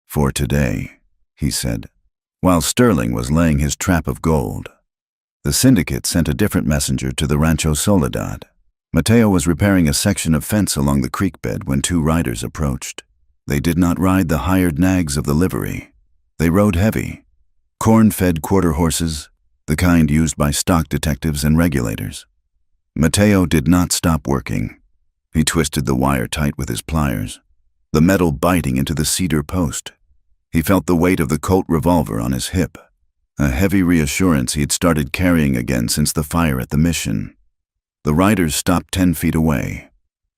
"For today," he said, while Sterling was laying his trap of gold. The syndicate sent a different messenger to the Rancho Soledad. Mateo was repairing a section of fence along the creek bed when two riders approached. They did not ride the hired nags of the livery. They rode heavy, corn-fed quarter horses, the kind used by stock detectives and regulators. Mateo did not stop working. He twisted the wire tight with his pliers, the metal biting into the cedar post. He felt the weight of the Colt revolver on his hip, a heavy reassurance he had started carrying again since the fire at the mission. The riders stopped 10 feet away.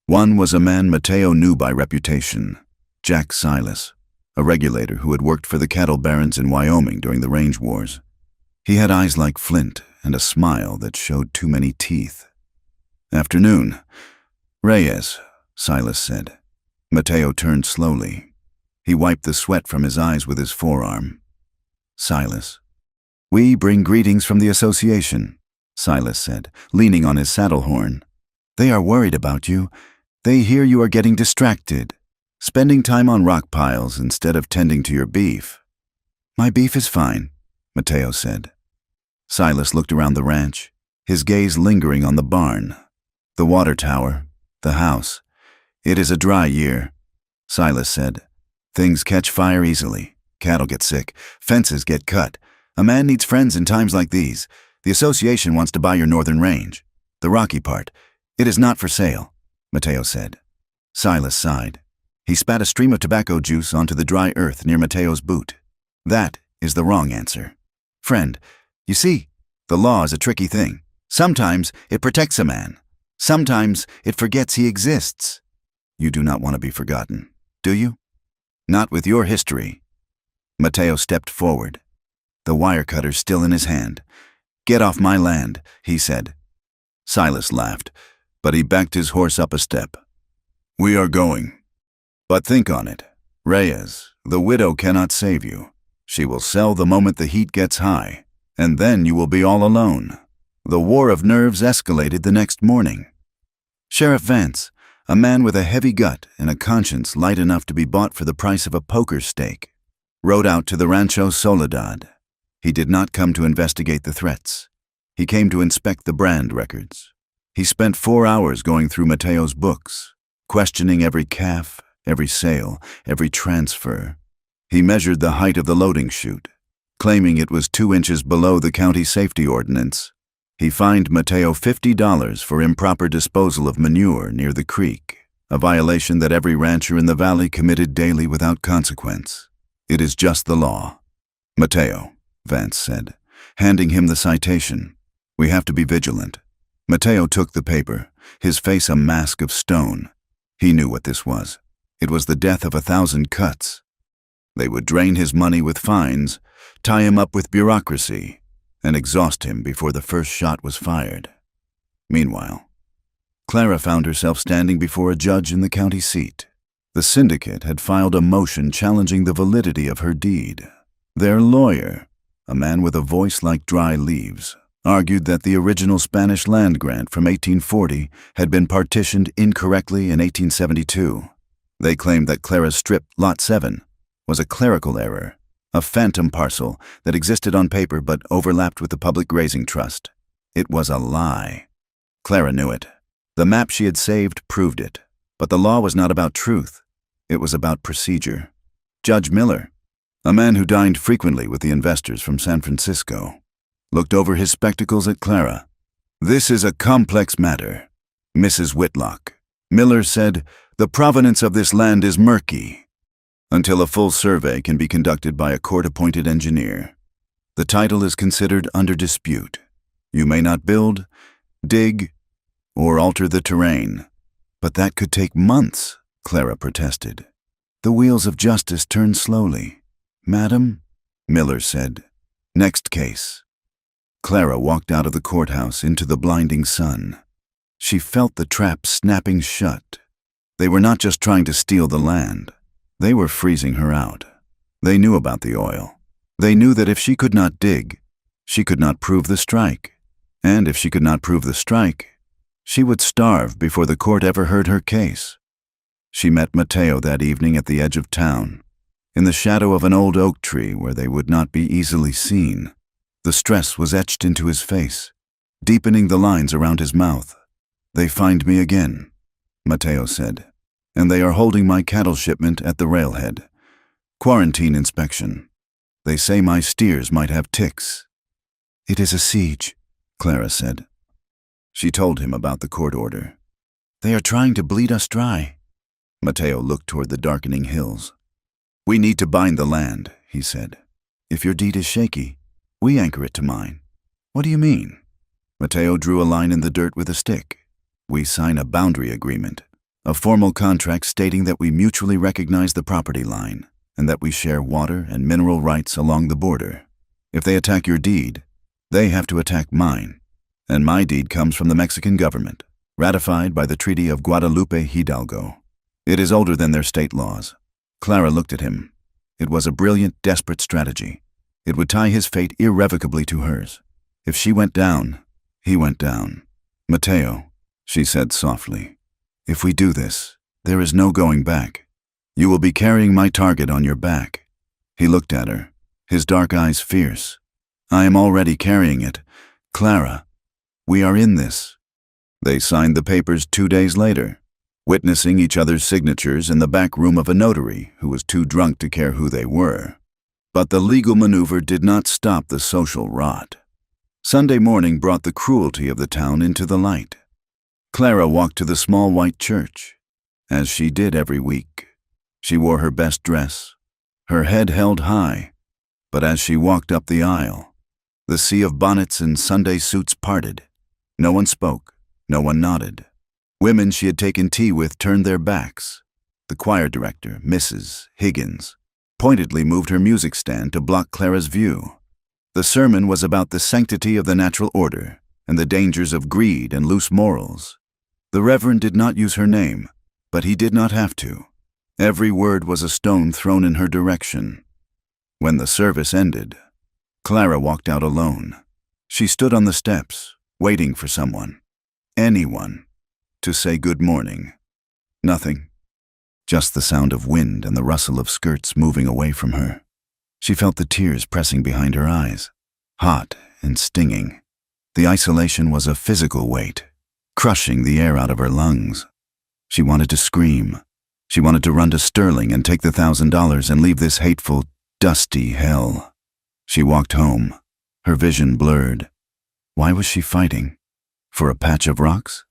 One was a man Mateo knew by reputation, Jack Silas, a regulator who had worked for the cattle barons in Wyoming during the range wars. He had eyes like flint and a smile that showed too many teeth. "Afternoon. Reyes," Silas said. Mateo turned slowly. He wiped the sweat from his eyes with his forearm. "Silas." "We bring greetings from the association," Silas said, leaning on his saddle horn. "They are worried about you. They hear you are getting distracted, spending time on rock piles instead of tending to your beef." "My beef is fine," Mateo said. Silas looked around the ranch, his gaze lingering on the barn, the water tower, the house. "It is a dry year," Silas said. "Things catch fire easily. Cattle get sick. Fences get cut. A man needs friends in times like these. The association wants to buy your northern range. The rocky part. It is not for sale," Mateo said. Silas sighed. He spat a stream of tobacco juice onto the dry earth near Mateo's boot. "That is the wrong answer. Friend, you see, the law is a tricky thing. Sometimes it protects a man. Sometimes it forgets he exists. You do not want to be forgotten, do you? Not with your history." Mateo stepped forward, the wire cutter still in his hand. "Get off my land," he said. Silas laughed, but he backed his horse up a step. "We are going. But think on it. Reyes, the widow cannot save you. She will sell the moment the heat gets high, and then you will be all alone." The war of nerves escalated the next morning. Sheriff Vance, a man with a heavy gut and a conscience light enough to be bought for the price of a poker stake, rode out to the Rancho Soledad. He did not come to investigate the threats. He came to inspect the brand records. He spent 4 hours going through Mateo's books, questioning every calf, every sale, every transfer. He measured the height of the loading chute, claiming it was 2 inches below the county safety ordinance. He fined Mateo $50 for improper disposal of manure near the creek, a violation that every rancher in the valley committed daily without consequence. It is just the law. Mateo, Vance said, handing him the citation. We have to be vigilant. Mateo took the paper, his face a mask of stone. He knew what this was. It was the death of 1,000 cuts. They would drain his money with fines, tie him up with bureaucracy, and exhaust him before the first shot was fired. Meanwhile, Clara found herself standing before a judge in the county seat. The syndicate had filed a motion challenging the validity of her deed. Their lawyer, a man with a voice like dry leaves, argued that the original Spanish land grant from 1840 had been partitioned incorrectly in 1872. They claimed that Clara's strip, Lot 7, was a clerical error, a phantom parcel that existed on paper but overlapped with the public grazing trust. It was a lie. Clara knew it. The map she had saved proved it. But the law was not about truth. It was about procedure. Judge Miller, a man who dined frequently with the investors from San Francisco, looked over his spectacles at Clara. This is a complex matter, Mrs. Whitlock. Miller said, the provenance of this land is murky until a full survey can be conducted by a court-appointed engineer. The title is considered under dispute. You may not build, dig, or alter the terrain. But that could take months, Clara protested. The wheels of justice turn slowly. Madam, Miller said. Next case. Clara walked out of the courthouse into the blinding sun. She felt the trap snapping shut. They were not just trying to steal the land. They were freezing her out. They knew about the oil. They knew that if she could not dig, she could not prove the strike. And if she could not prove the strike, she would starve before the court ever heard her case. She met Mateo that evening at the edge of town, in the shadow of an old oak tree where they would not be easily seen. The stress was etched into his face, deepening the lines around his mouth. They find me again, Mateo said, and they are holding my cattle shipment at the railhead. Quarantine inspection. They say my steers might have ticks. It is a siege, Clara said. She told him about the court order. They are trying to bleed us dry. Mateo looked toward the darkening hills. We need to bind the land, he said. If your deed is shaky, we anchor it to mine. What do you mean? Mateo drew a line in the dirt with a stick. We sign a boundary agreement, a formal contract stating that we mutually recognize the property line and that we share water and mineral rights along the border. If they attack your deed, they have to attack mine. And my deed comes from the Mexican government, ratified by the Treaty of Guadalupe Hidalgo. It is older than their state laws. Clara looked at him. It was a brilliant, desperate strategy. It would tie his fate irrevocably to hers. If she went down, he went down. Mateo, she said softly, if we do this, there is no going back. You will be carrying my target on your back. He looked at her, his dark eyes fierce. I am already carrying it. Clara, we are in this. They signed the papers 2 days later, witnessing each other's signatures in the back room of a notary who was too drunk to care who they were. But the legal maneuver did not stop the social rot. Sunday morning brought the cruelty of the town into the light. Clara walked to the small white church, as she did every week. She wore her best dress, her head held high, but as she walked up the aisle, the sea of bonnets and Sunday suits parted. No one spoke, no one nodded. Women she had taken tea with turned their backs. The choir director, Mrs. Higgins, pointedly moved her music stand to block Clara's view. The sermon was about the sanctity of the natural order and the dangers of greed and loose morals. The Reverend did not use her name, but he did not have to. Every word was a stone thrown in her direction. When the service ended, Clara walked out alone. She stood on the steps, waiting for someone, anyone, to say good morning. Nothing. Just the sound of wind and the rustle of skirts moving away from her. She felt the tears pressing behind her eyes, hot and stinging. The isolation was a physical weight, crushing the air out of her lungs. She wanted to scream. She wanted to run to Sterling and take the $1,000 and leave this hateful, dusty hell. She walked home, her vision blurred. Why was she fighting? For a patch of rocks?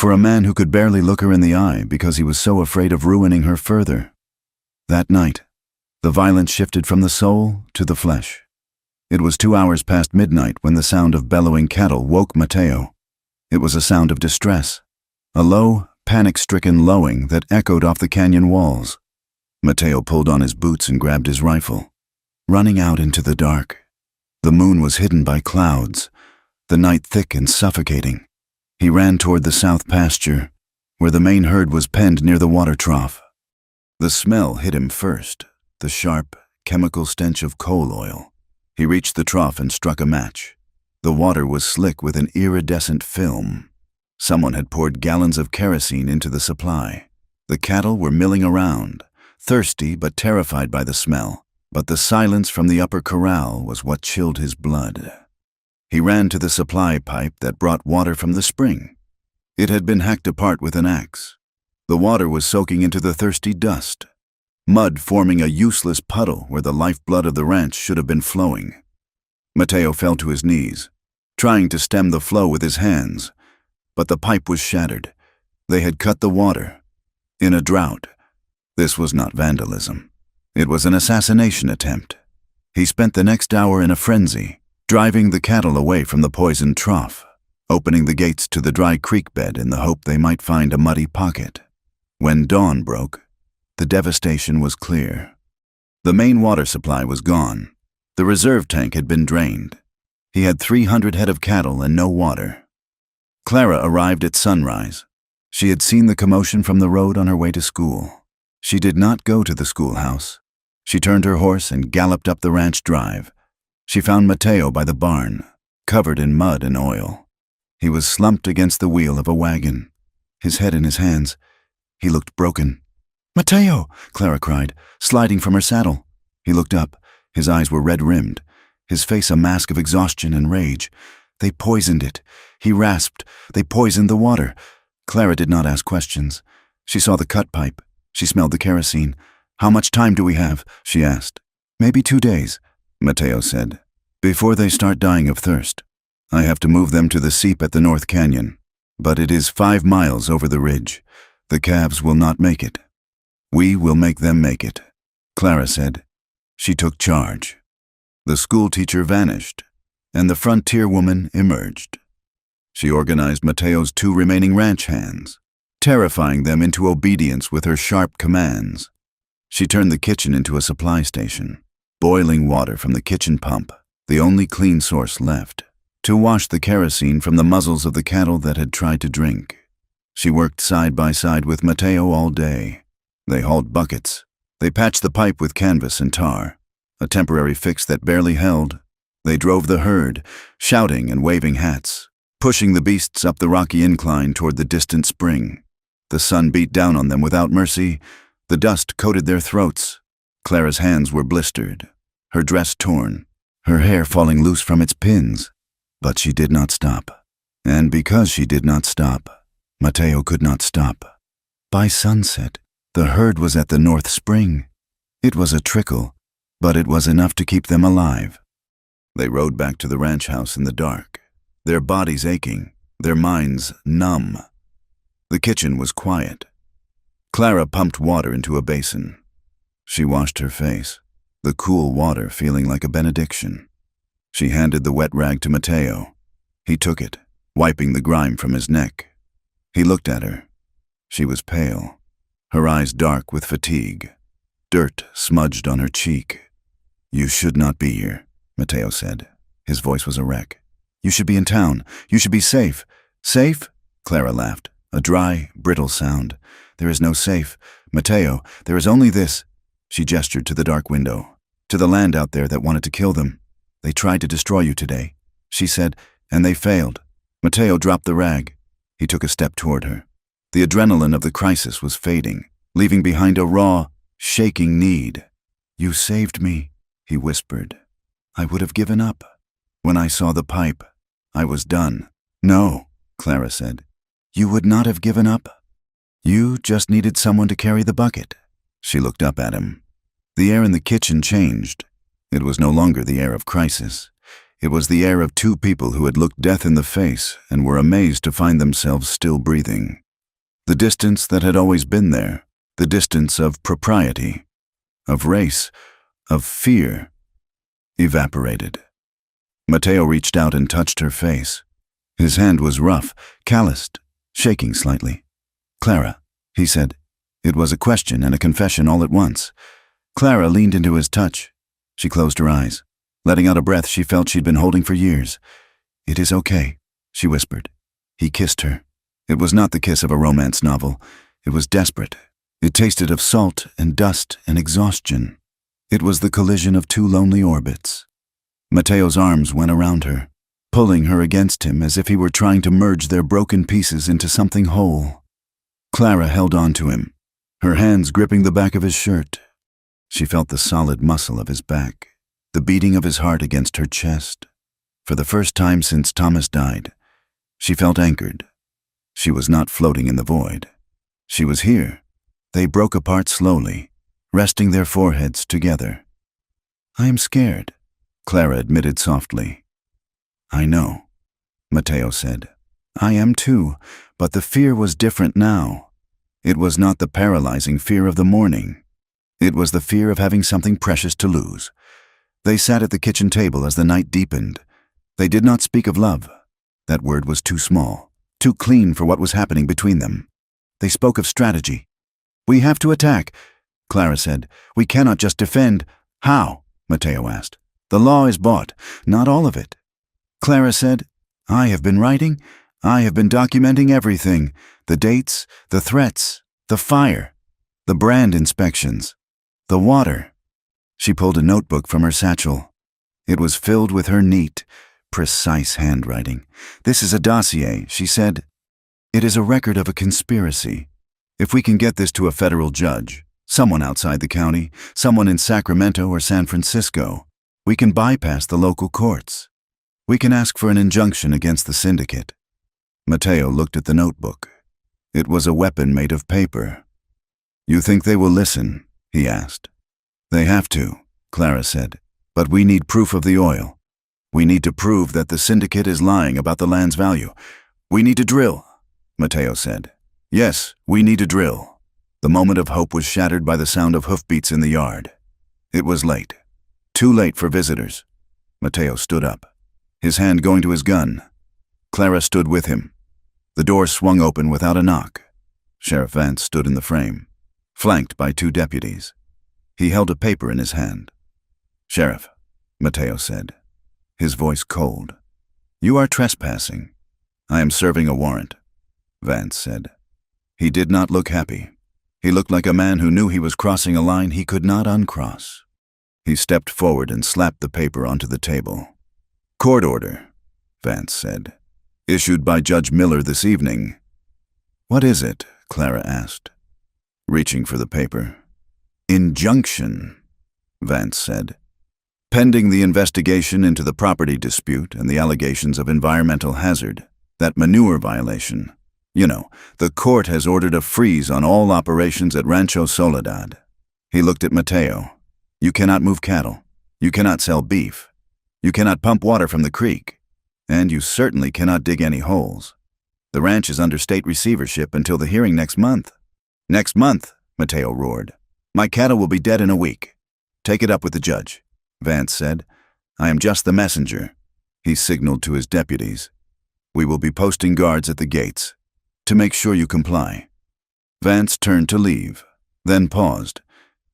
for a man who could barely look her in the eye because he was so afraid of ruining her further. That night, the violence shifted from the soul to the flesh. It was 2 hours past midnight when the sound of bellowing cattle woke Mateo. It was a sound of distress, a low, panic-stricken lowing that echoed off the canyon walls. Mateo pulled on his boots and grabbed his rifle, running out into the dark. The moon was hidden by clouds, the night thick and suffocating. He ran toward the south pasture, where the main herd was penned near the water trough. The smell hit him first, the sharp, chemical stench of coal oil. He reached the trough and struck a match. The water was slick with an iridescent film. Someone had poured gallons of kerosene into the supply. The cattle were milling around, thirsty but terrified by the smell, but the silence from the upper corral was what chilled his blood. He ran to the supply pipe that brought water from the spring. It had been hacked apart with an axe. The water was soaking into the thirsty dust, mud forming a useless puddle where the lifeblood of the ranch should have been flowing. Mateo fell to his knees, trying to stem the flow with his hands, but the pipe was shattered. They had cut the water. In a drought, this was not vandalism. It was an assassination attempt. He spent the next hour in a frenzy, driving the cattle away from the poisoned trough, opening the gates to the dry creek bed in the hope they might find a muddy pocket. When dawn broke, the devastation was clear. The main water supply was gone. The reserve tank had been drained. He had 300 head of cattle and no water. Clara arrived at sunrise. She had seen the commotion from the road on her way to school. She did not go to the schoolhouse. She turned her horse and galloped up the ranch drive. She found Mateo by the barn, covered in mud and oil. He was slumped against the wheel of a wagon, his head in his hands. He looked broken. "Mateo!" Clara cried, sliding from her saddle. He looked up. His eyes were red-rimmed, his face a mask of exhaustion and rage. "They poisoned it," he rasped. "They poisoned the water." Clara did not ask questions. She saw the cut pipe. She smelled the kerosene. "How much time do we have?" she asked. "Maybe 2 days," Mateo said, "before they start dying of thirst. I have to move them to the seep at the North Canyon, but it is 5 miles over the ridge. The calves will not make it. We will make them make it," Clara said. She took charge. The schoolteacher vanished, and the frontier woman emerged. She organized Mateo's 2 remaining ranch hands, terrifying them into obedience with her sharp commands. She turned the kitchen into a supply station, boiling water from the kitchen pump, the only clean source left, to wash the kerosene from the muzzles of the cattle that had tried to drink. She worked side by side with Mateo all day. They hauled buckets. They patched the pipe with canvas and tar, a temporary fix that barely held. They drove the herd, shouting and waving hats, pushing the beasts up the rocky incline toward the distant spring. The sun beat down on them without mercy. The dust coated their throats. Clara's hands were blistered, her dress torn, her hair falling loose from its pins. But she did not stop. And because she did not stop, Mateo could not stop. By sunset, the herd was at the North Spring. It was a trickle, but it was enough to keep them alive. They rode back to the ranch house in the dark, their bodies aching, their minds numb. The kitchen was quiet. Clara pumped water into a basin. She washed her face, the cool water feeling like a benediction. She handed the wet rag to Mateo. He took it, wiping the grime from his neck. He looked at her. She was pale, her eyes dark with fatigue. Dirt smudged on her cheek. "You should not be here," Mateo said. His voice was a wreck. "You should be in town. You should be safe." "Safe?" Clara laughed, a dry, brittle sound. "There is no safe. Mateo, there is only this." She gestured to the dark window, to the land out there that wanted to kill them. "They tried to destroy you today," she said, "and they failed." Mateo dropped the rag. He took a step toward her. The adrenaline of the crisis was fading, leaving behind a raw, shaking need. "You saved me," he whispered. "I would have given up. When I saw the pipe, I was done." "No," Clara said. "You would not have given up. You just needed someone to carry the bucket." She looked up at him. The air in the kitchen changed. It was no longer the air of crisis. It was the air of two people who had looked death in the face and were amazed to find themselves still breathing. The distance that had always been there, the distance of propriety, of race, of fear, evaporated. Mateo reached out and touched her face. His hand was rough, calloused, shaking slightly. "Clara," he said. It was a question and a confession all at once. Clara leaned into his touch. She closed her eyes. Letting out a breath she felt she'd been holding for years. "It is okay," she whispered. He kissed her. It was not the kiss of a romance novel. It was desperate. It tasted of salt and dust and exhaustion. It was the collision of two lonely orbits. Mateo's arms went around her, pulling her against him as if he were trying to merge their broken pieces into something whole. Clara held on to him, her hands gripping the back of his shirt. She felt the solid muscle of his back, the beating of his heart against her chest. For the first time since Thomas died, she felt anchored. She was not floating in the void. She was here. They broke apart slowly, resting their foreheads together. "I am scared," Clara admitted softly. "I know," Mateo said. "I am too, but the fear was different now. It was not the paralyzing fear of the morning. It was the fear of having something precious to lose. They sat at the kitchen table as the night deepened. They did not speak of love. That word was too small, too clean for what was happening between them. They spoke of strategy. "We have to attack," Clara said. "We cannot just defend." "How?" Mateo asked. "The law is bought, not all of it." Clara said, "I have been writing. I have been documenting everything. The dates, the threats, the fire, the brand inspections, the water." She pulled a notebook from her satchel. It was filled with her neat, precise handwriting. "This is a dossier," she said. "It is a record of a conspiracy. If we can get this to a federal judge, someone outside the county, someone in Sacramento or San Francisco, we can bypass the local courts. We can ask for an injunction against the syndicate." Mateo looked at the notebook. It was a weapon made of paper. "You think they will listen?" he asked. "They have to," Clara said. "But we need proof of the oil. We need to prove that the syndicate is lying about the land's value. We need to drill," Mateo said. "Yes, we need to drill." The moment of hope was shattered by the sound of hoofbeats in the yard. It was late. Too late for visitors. Mateo stood up, his hand going to his gun. Clara stood with him. The door swung open without a knock. Sheriff Vance stood in the frame, flanked by two deputies. He held a paper in his hand. "Sheriff," Mateo said, his voice cold. "You are trespassing." "I am serving a warrant," Vance said. He did not look happy. He looked like a man who knew he was crossing a line he could not uncross. He stepped forward and slapped the paper onto the table. "Court order," Vance said. "Issued by Judge Miller this evening." "What is it?" Clara asked, reaching for the paper. "Injunction," Vance said. "Pending the investigation into the property dispute and the allegations of environmental hazard, that manure violation, you know, the court has ordered a freeze on all operations at Rancho Soledad." He looked at Mateo. "You cannot move cattle. You cannot sell beef. You cannot pump water from the creek. And you certainly cannot dig any holes. The ranch is under state receivership until the hearing next month." "Next month," Mateo roared. "My cattle will be dead in a week. Take it up with the judge," Vance said. "I am just the messenger." He signaled to his deputies. "We will be posting guards at the gates to make sure you comply." Vance turned to leave, then paused.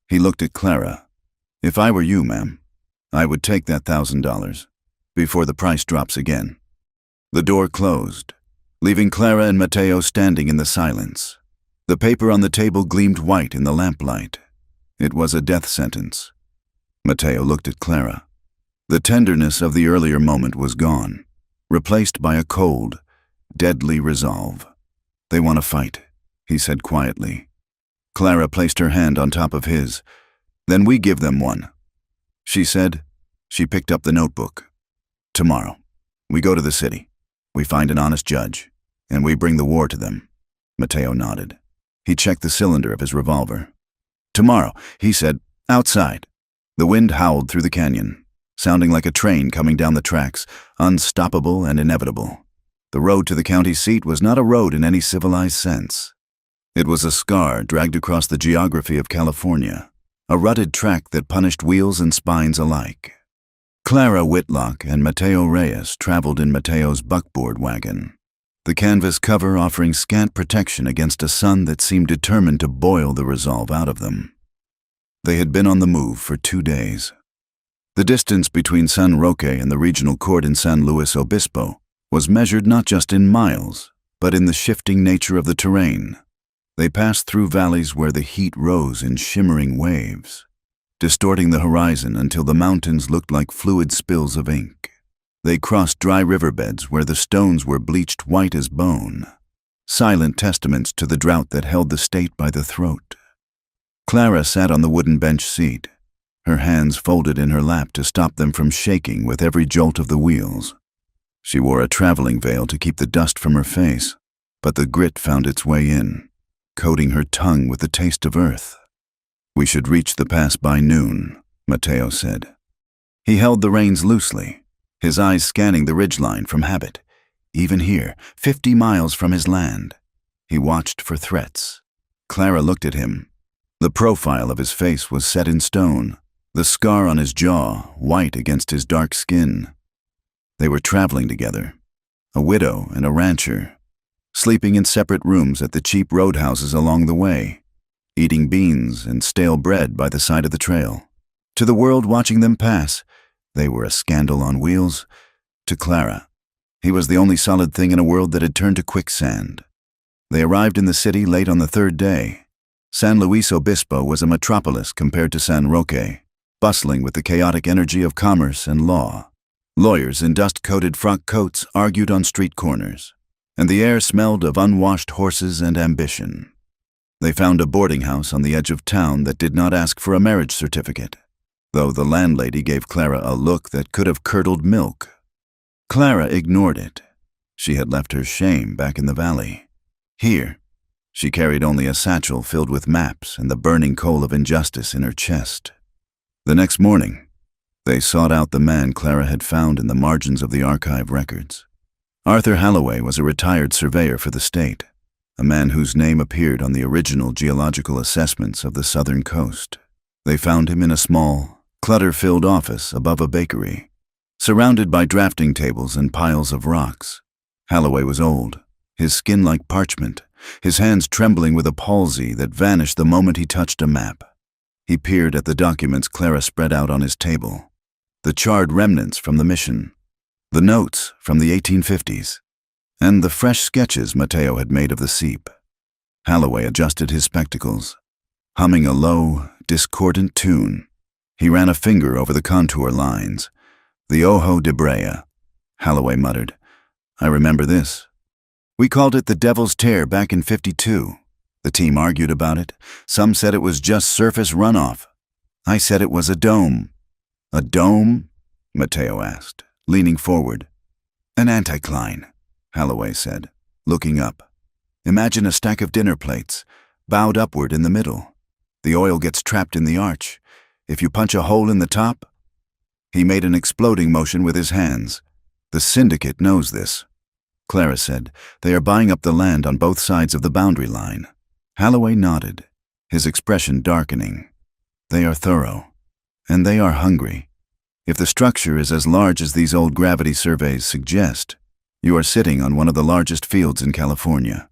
He looked at Clara. "If I were you, ma'am, I would take that $1,000 before the price drops again." The door closed, leaving Clara and Mateo standing in the silence. The paper on the table gleamed white in the lamplight. It was a death sentence. Mateo looked at Clara. The tenderness of the earlier moment was gone, replaced by a cold, deadly resolve. "They want to fight," he said quietly. Clara placed her hand on top of his. "Then we give them one," she said. She picked up the notebook. "Tomorrow, we go to the city. We find an honest judge, and we bring the war to them." Mateo nodded. He checked the cylinder of his revolver. "Tomorrow," he said, "outside." The wind howled through the canyon. sounding like a train coming down the tracks, unstoppable and inevitable. The road to the county seat was not a road in any civilized sense. It was a scar dragged across the geography of California, a rutted track that punished wheels and spines alike. Clara Whitlock and Mateo Reyes traveled in Mateo's buckboard wagon, the canvas cover offering scant protection against a sun that seemed determined to boil the resolve out of them. They had been on the move for 2 days. The distance between San Roque and the regional court in San Luis Obispo was measured not just in miles, but in the shifting nature of the terrain. They passed through valleys where the heat rose in shimmering waves, distorting the horizon until the mountains looked like fluid spills of ink. They crossed dry riverbeds where the stones were bleached white as bone, silent testaments to the drought that held the state by the throat. Clara sat on the wooden bench seat, her hands folded in her lap to stop them from shaking with every jolt of the wheels. She wore a traveling veil to keep the dust from her face, but the grit found its way in, coating her tongue with the taste of earth. "We should reach the pass by noon," Mateo said. He held the reins loosely, his eyes scanning the ridgeline from habit. Even here, 50 miles from his land, he watched for threats. Clara looked at him. The profile of his face was set in stone, the scar on his jaw white against his dark skin. They were traveling together, a widow and a rancher, sleeping in separate rooms at the cheap roadhouses along the way, eating beans and stale bread by the side of the trail. To the world watching them pass, they were a scandal on wheels. To Clara, he was the only solid thing in a world that had turned to quicksand. They arrived in the city late on the 3rd day. San Luis Obispo was a metropolis compared to San Roque, bustling with the chaotic energy of commerce and law. Lawyers in dust-coated frock coats argued on street corners, and the air smelled of unwashed horses and ambition. They found a boarding house on the edge of town that did not ask for a marriage certificate, though the landlady gave Clara a look that could have curdled milk. Clara ignored it. She had left her shame back in the valley. Here, she carried only a satchel filled with maps and the burning coal of injustice in her chest. The next morning, they sought out the man Clara had found in the margins of the archive records. Arthur Halloway was a retired surveyor for the state, a man whose name appeared on the original geological assessments of the southern coast. They found him in a small, clutter-filled office above a bakery, surrounded by drafting tables and piles of rocks. Halloway was old, his skin like parchment, his hands trembling with a palsy that vanished the moment he touched a map. He peered at the documents Clara spread out on his table, the charred remnants from the mission, the notes from the 1850s, and the fresh sketches Mateo had made of the seep. Halloway adjusted his spectacles, humming a low, discordant tune. He ran a finger over the contour lines. "The Ojo de Brea," Halloway muttered. "I remember this. We called it the Devil's Tear back in '52. The team argued about it. Some said it was just surface runoff. I said it was a dome." "A dome?" Mateo asked, leaning forward. "An anticline," Halloway said, looking up. "Imagine a stack of dinner plates, bowed upward in the middle. The oil gets trapped in the arch. If you punch a hole in the top..." He made an exploding motion with his hands. "The syndicate knows this," Clara said. "They are buying up the land on both sides of the boundary line." Halloway nodded, his expression darkening. "They are thorough, and they are hungry. If the structure is as large as these old gravity surveys suggest, you are sitting on one of the largest fields in California."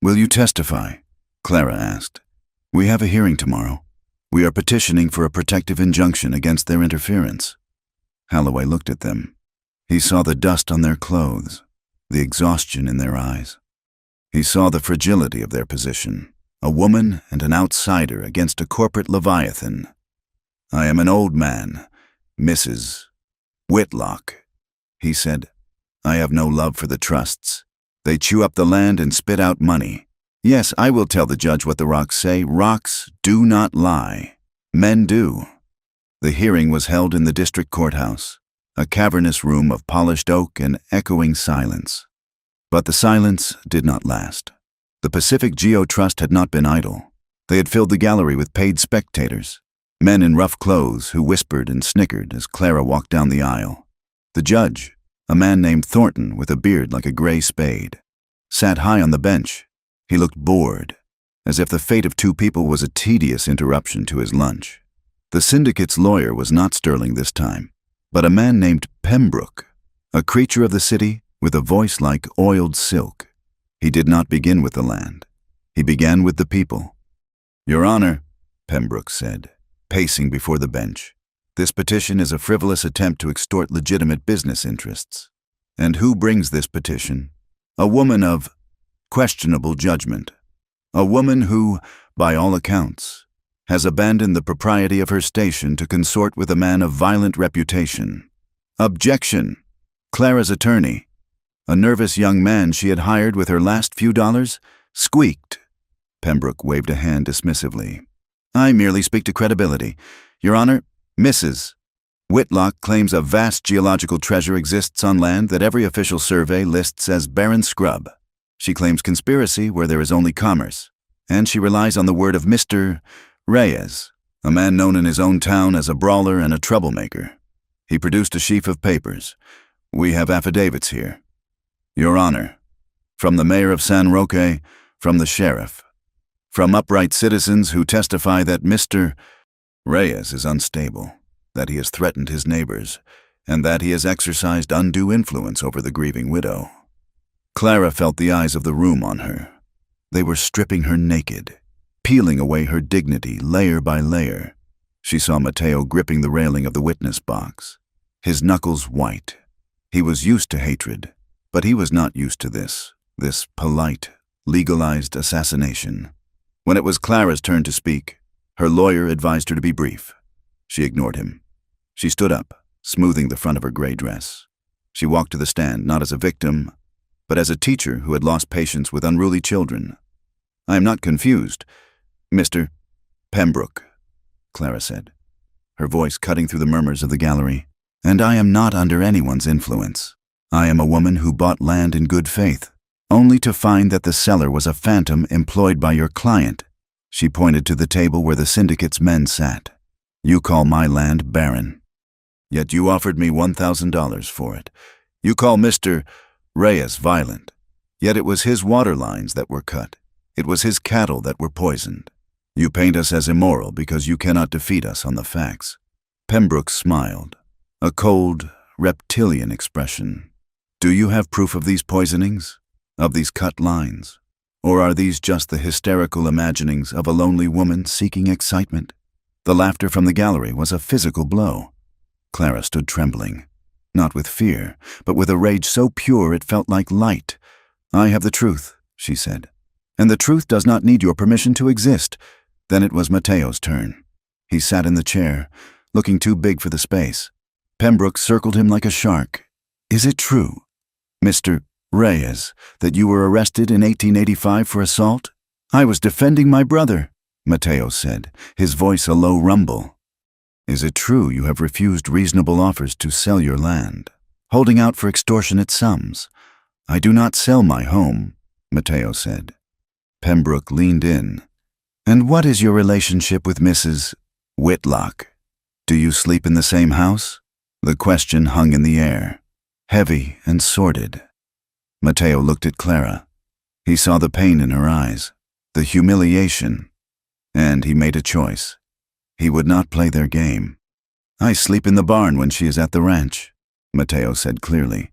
"Will you testify?" Clara asked. "We have a hearing tomorrow. We are petitioning for a protective injunction against their interference." Halloway looked at them. He saw the dust on their clothes, the exhaustion in their eyes. He saw the fragility of their position, a woman and an outsider against a corporate leviathan. "I am an old man, Mrs. Whitlock," he said. "I have no love for the trusts. They chew up the land and spit out money. Yes, I will tell the judge what the rocks say. Rocks do not lie. Men do." The hearing was held in the district courthouse, a cavernous room of polished oak and echoing silence. But the silence did not last. The Pacific Geo Trust had not been idle. They had filled the gallery with paid spectators. Men in rough clothes who whispered and snickered as Clara walked down the aisle. The judge, a man named Thornton with a beard like a gray spade, sat high on the bench. He looked bored, as if the fate of two people was a tedious interruption to his lunch. The syndicate's lawyer was not Sterling this time, but a man named Pembroke, a creature of the city with a voice like oiled silk. He did not begin with the land. He began with the people. "Your Honor," Pembroke said, pacing before the bench, "this petition is a frivolous attempt to extort legitimate business interests. And who brings this petition? A woman of questionable judgment. A woman who, by all accounts, has abandoned the propriety of her station to consort with a man of violent reputation. Objection! Clara's attorney, a nervous young man she had hired with her last few dollars, squeaked. Pembroke waved a hand dismissively. "I merely speak to credibility. Your Honor, Mrs. Whitlock claims a vast geological treasure exists on land that every official survey lists as barren scrub. She claims conspiracy where there is only commerce, and she relies on the word of Mr. Reyes, a man known in his own town as a brawler and a troublemaker. He produced a sheaf of papers. We have affidavits here. Your Honor, from the mayor of San Roque, from the sheriff, from upright citizens who testify that Mr. Reyes is unstable, that he has threatened his neighbors, and that he has exercised undue influence over the grieving widow." Clara felt the eyes of the room on her. They were stripping her naked, peeling away her dignity layer by layer. She saw Mateo gripping the railing of the witness box, his knuckles white. He was used to hatred, but he was not used to this polite, legalized assassination. When it was Clara's turn to speak, her lawyer advised her to be brief. She ignored him. She stood up, smoothing the front of her gray dress. She walked to the stand not as a victim, but as a teacher who had lost patience with unruly children. "I am not confused, Mr. Pembroke," Clara said, her voice cutting through the murmurs of the gallery. "And I am not under anyone's influence. I am a woman who bought land in good faith, only to find that the seller was a phantom employed by your client." She pointed to the table where the syndicate's men sat. "You call my land barren. Yet you offered me $1,000 for it. You call Mr. Reyes violent. Yet it was his water lines that were cut. It was his cattle that were poisoned. You paint us as immoral because you cannot defeat us on the facts." Pembroke smiled, a cold, reptilian expression. "Do you have proof of these poisonings? Of these cut lines? Or are these just the hysterical imaginings of a lonely woman seeking excitement?" The laughter from the gallery was a physical blow. Clara stood trembling, not with fear, but with a rage so pure it felt like light. "I have the truth," she said, "and the truth does not need your permission to exist." Then it was Mateo's turn. He sat in the chair, looking too big for the space. Pembroke circled him like a shark. "Is it true, Mr. Reyes, that you were arrested in 1885 for assault?" "I was defending my brother," Mateo said, his voice a low rumble. "Is it true you have refused reasonable offers to sell your land, holding out for extortionate sums?" "I do not sell my home," Mateo said. Pembroke leaned in. "And what is your relationship with Mrs. Whitlock? Do you sleep in the same house?" The question hung in the air, heavy and sordid. Mateo looked at Clara. He saw the pain in her eyes, the humiliation, and he made a choice. He would not play their game. "I sleep in the barn when she is at the ranch," Mateo said clearly,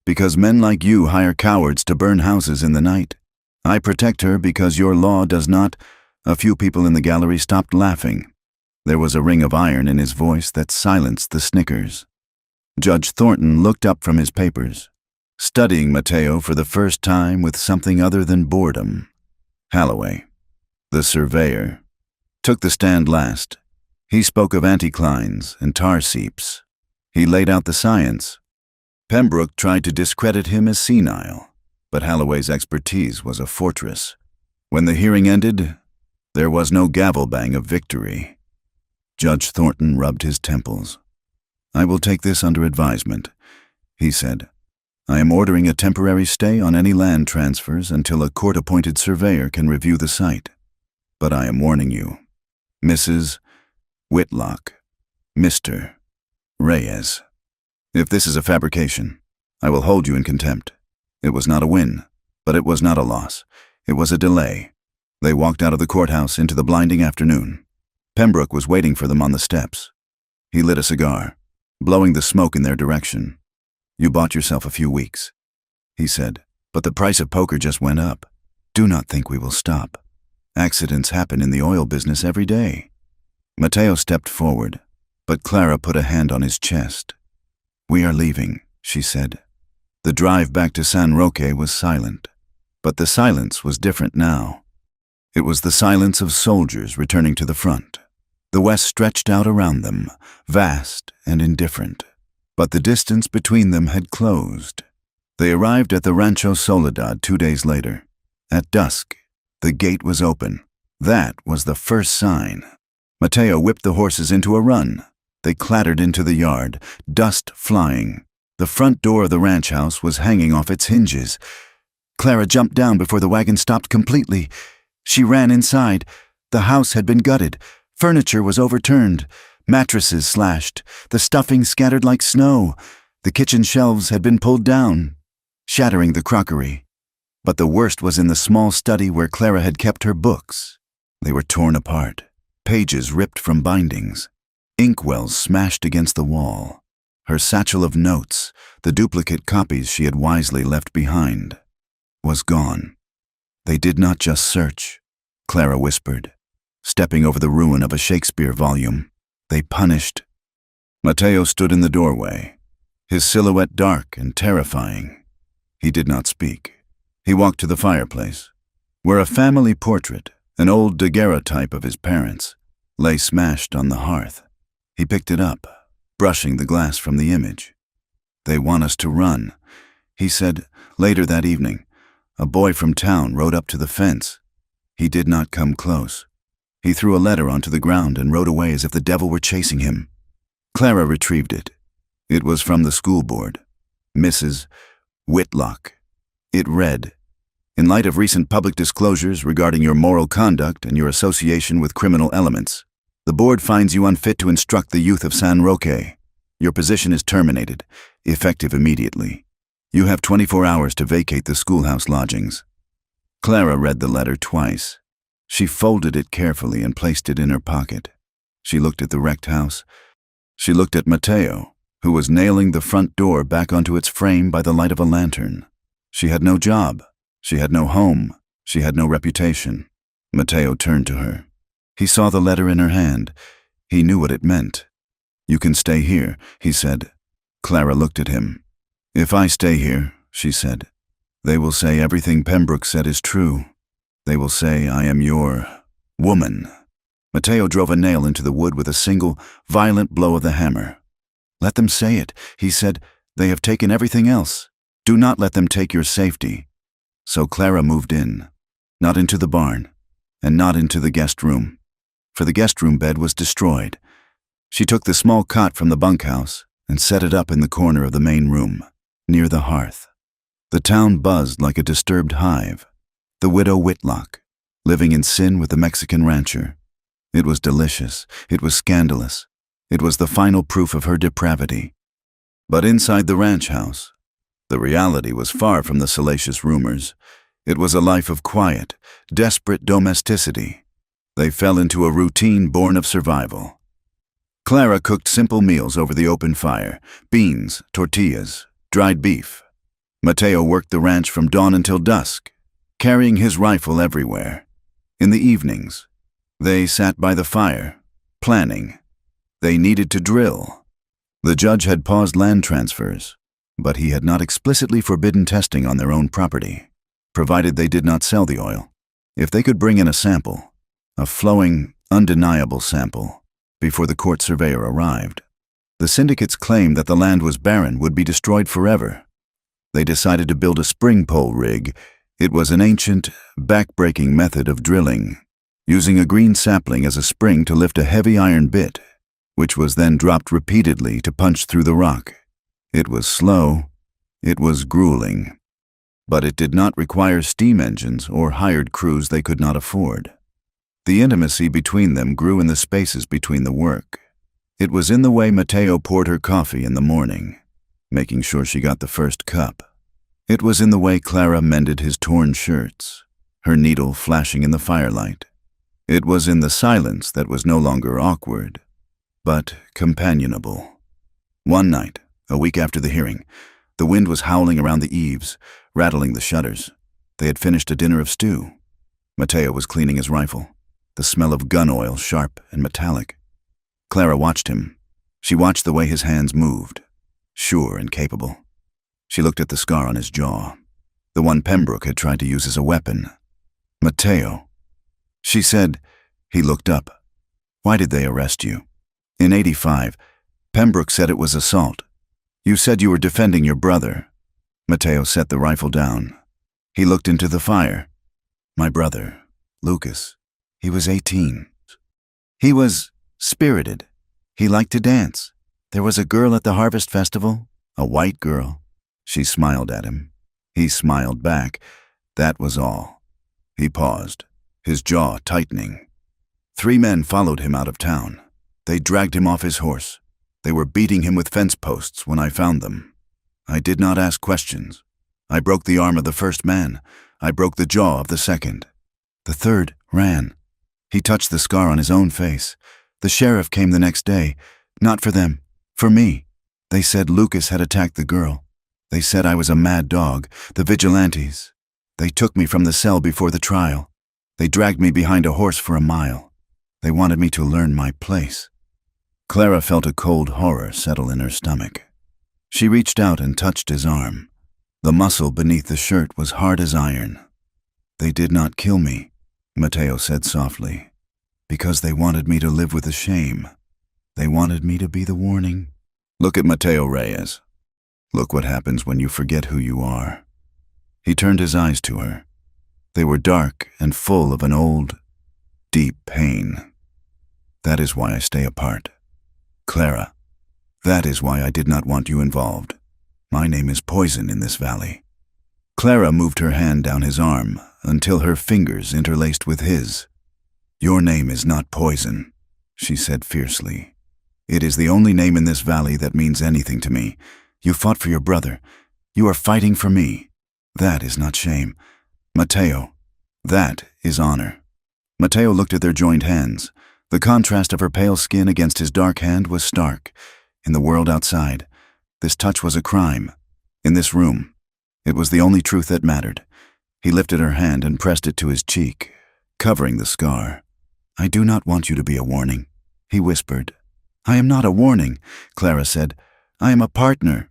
"because men like you hire cowards to burn houses in the night. I protect her because your law does not." A few people in the gallery stopped laughing. There was a ring of iron in his voice that silenced the snickers. Judge Thornton looked up from his papers, studying Mateo for the first time with something other than boredom. Holloway, the surveyor, took the stand last. He spoke of anticlines and tar seeps. He laid out the science. Pembroke tried to discredit him as senile, but Holloway's expertise was a fortress. When the hearing ended, there was no gavel bang of victory. Judge Thornton rubbed his temples. "I will take this under advisement," he said. "I am ordering a temporary stay on any land transfers until a court-appointed surveyor can review the site. But I am warning you, Mrs. Whitlock. Mr. Reyes. If this is a fabrication, I will hold you in contempt. It was not a win, but it was not a loss. It was a delay. They walked out of the courthouse into the blinding afternoon. Pembroke was waiting for them on the steps. He lit a cigar, blowing the smoke in their direction. "You bought yourself a few weeks," he said, "but the price of poker just went up. Do not think we will stop. Accidents happen in the oil business every day." Mateo stepped forward, but Clara put a hand on his chest. "We are leaving," she said. The drive back to San Roque was silent, but the silence was different now. It was the silence of soldiers returning to the front. The west stretched out around them, vast and indifferent, but the distance between them had closed. They arrived at the Rancho Soledad 2 days later. At dusk, the gate was open. That was the first sign. Mateo whipped the horses into a run. They clattered into the yard, dust flying. The front door of the ranch house was hanging off its hinges. Clara jumped down before the wagon stopped completely. She ran inside. The house had been gutted. Furniture was overturned. Mattresses slashed. The stuffing scattered like snow. The kitchen shelves had been pulled down, shattering the crockery. But the worst was in the small study where Clara had kept her books. They were torn apart, pages ripped from bindings, inkwells smashed against the wall. Her satchel of notes, the duplicate copies she had wisely left behind, was gone. They did not just search, Clara whispered, stepping over the ruin of a Shakespeare volume. They punished. Mateo stood in the doorway, his silhouette dark and terrifying. He did not speak. He walked to the fireplace, where a family portrait, an old daguerreotype of his parents, lay smashed on the hearth. He picked it up, brushing the glass from the image. "They want us to run," he said. Later that evening, a boy from town rode up to the fence. He did not come close. He threw a letter onto the ground and rode away as if the devil were chasing him. Clara retrieved it. It was from the school board. Mrs. Whitlock. It read, "In light of recent public disclosures regarding your moral conduct and your association with criminal elements, the board finds you unfit to instruct the youth of San Roque. Your position is terminated, effective immediately. You have 24 hours to vacate the schoolhouse lodgings." Clara read the letter twice. She folded it carefully and placed it in her pocket. She looked at the wrecked house. She looked at Mateo, who was nailing the front door back onto its frame by the light of a lantern. She had no job. She had no home. She had no reputation. Mateo turned to her. He saw the letter in her hand. He knew what it meant. "You can stay here," he said. Clara looked at him. "If I stay here," she said, "they will say everything Pembroke said is true. They will say I am your woman." Mateo drove a nail into the wood with a single, violent blow of the hammer. "Let them say it," he said. "They have taken everything else. Do not let them take your safety." So Clara moved in, not into the barn, and not into the guest room, for the guest room bed was destroyed. She took the small cot from the bunkhouse and set it up in the corner of the main room, near the hearth. The town buzzed like a disturbed hive. The widow Whitlock, living in sin with the Mexican rancher. It was delicious. It was scandalous. It was the final proof of her depravity. But inside the ranch house, the reality was far from the salacious rumors. It was a life of quiet, desperate domesticity. They fell into a routine born of survival. Clara cooked simple meals over the open fire: beans, tortillas, dried beef. Mateo worked the ranch from dawn until dusk, carrying his rifle everywhere. In the evenings, they sat by the fire, planning. They needed to drill. The judge had paused land transfers, but he had not explicitly forbidden testing on their own property, provided they did not sell the oil. If they could bring in a sample, a flowing, undeniable sample, before the court surveyor arrived, the syndicate's claim that the land was barren would be destroyed forever. They decided to build a spring pole rig. It was an ancient, back-breaking method of drilling, using a green sapling as a spring to lift a heavy iron bit, which was then dropped repeatedly to punch through the rock. It was slow. It was grueling. But it did not require steam engines or hired crews they could not afford. The intimacy between them grew in the spaces between the work. It was in the way Mateo poured her coffee in the morning, making sure she got the first cup. It was in the way Clara mended his torn shirts, her needle flashing in the firelight. It was in the silence that was no longer awkward, but companionable. One night, a week after the hearing, the wind was howling around the eaves, rattling the shutters. They had finished a dinner of stew. Mateo was cleaning his rifle, the smell of gun oil sharp and metallic. Clara watched him. She watched the way his hands moved, sure and capable. She looked at the scar on his jaw, the one Pembroke had tried to use as a weapon. Mateo. She said. He looked up. Why did they arrest you? In '85, Pembroke said it was assault. You said you were defending your brother. Mateo set the rifle down. He looked into the fire. My brother, Lucas, he was 18. He was spirited. He liked to dance. There was a girl at the Harvest Festival, a white girl. She smiled at him. He smiled back. That was all. He paused, his jaw tightening. 3 men followed him out of town. They dragged him off his horse. They were beating him with fence posts when I found them. I did not ask questions. I broke the arm of the first man. I broke the jaw of the second. The third ran. He touched the scar on his own face. The sheriff came the next day. Not for them, for me. They said Lucas had attacked the girl. They said I was a mad dog, the vigilantes. They took me from the cell before the trial. They dragged me behind a horse for a mile. They wanted me to learn my place. Clara felt a cold horror settle in her stomach. She reached out and touched his arm. The muscle beneath the shirt was hard as iron. They did not kill me, Mateo said softly, because they wanted me to live with the shame. They wanted me to be the warning. Look at Mateo Reyes. Look what happens when you forget who you are. He turned his eyes to her. They were dark and full of an old, deep pain. That is why I stay apart. Clara, that is why I did not want you involved. My name is poison in this valley. Clara moved her hand down his arm until her fingers interlaced with his. Your name is not poison, she said fiercely. It is the only name in this valley that means anything to me. You fought for your brother. You are fighting for me. That is not shame. Mateo, that is honor. Mateo looked at their joined hands. The contrast of her pale skin against his dark hand was stark. In the world outside, this touch was a crime. In this room, it was the only truth that mattered. He lifted her hand and pressed it to his cheek, covering the scar. I do not want you to be a warning, he whispered. I am not a warning, Clara said. I am a partner.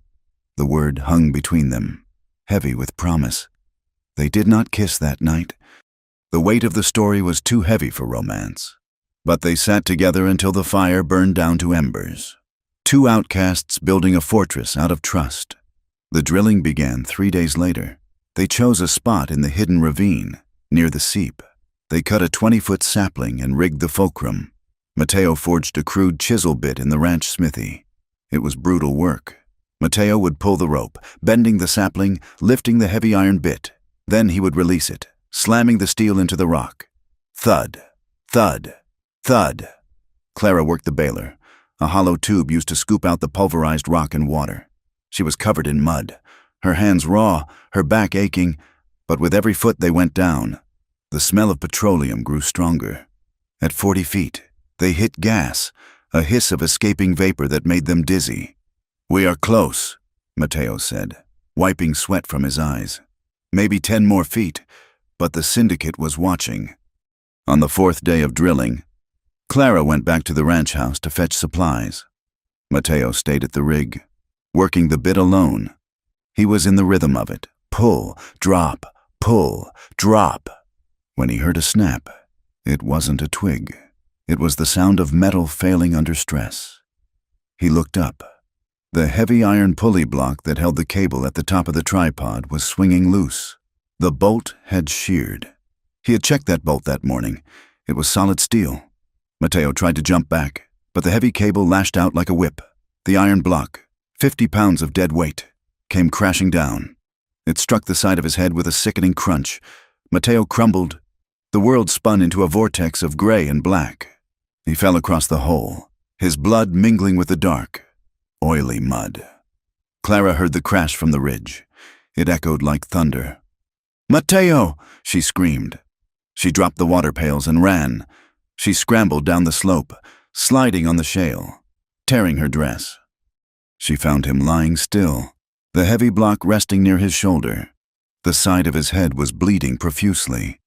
The word hung between them, heavy with promise. They did not kiss that night. The weight of the story was too heavy for romance. But they sat together until the fire burned down to embers. 2 outcasts building a fortress out of trust. The drilling began 3 days later. They chose a spot in the hidden ravine, near the seep. They cut a 20-foot sapling and rigged the fulcrum. Mateo forged a crude chisel bit in the ranch smithy. It was brutal work. Mateo would pull the rope, bending the sapling, lifting the heavy iron bit. Then he would release it, slamming the steel into the rock. Thud, thud, thud. Clara worked the baler, a hollow tube used to scoop out the pulverized rock and water. She was covered in mud, her hands raw, her back aching, but with every foot they went down, the smell of petroleum grew stronger. At 40 feet, they hit gas, a hiss of escaping vapor that made them dizzy. We are close, Mateo said, wiping sweat from his eyes. Maybe 10 more feet, but the syndicate was watching. On the 4th day of drilling, Clara went back to the ranch house to fetch supplies. Mateo stayed at the rig, working the bit alone. He was in the rhythm of it. Pull, drop, pull, drop. When he heard a snap, it wasn't a twig. It was the sound of metal failing under stress. He looked up. The heavy iron pulley block that held the cable at the top of the tripod was swinging loose. The bolt had sheared. He had checked that bolt that morning. It was solid steel. Mateo tried to jump back, but the heavy cable lashed out like a whip. The iron block, 50 pounds of dead weight, came crashing down. It struck the side of his head with a sickening crunch. Mateo crumbled, The world spun into a vortex of gray and black. He fell across the hole, his blood mingling with the dark, oily mud. Clara heard the crash from the ridge. It echoed like thunder. "Mateo!" she screamed. She dropped the water pails and ran. She scrambled down the slope, sliding on the shale, tearing her dress. She found him lying still, the heavy block resting near his shoulder. The side of his head was bleeding profusely.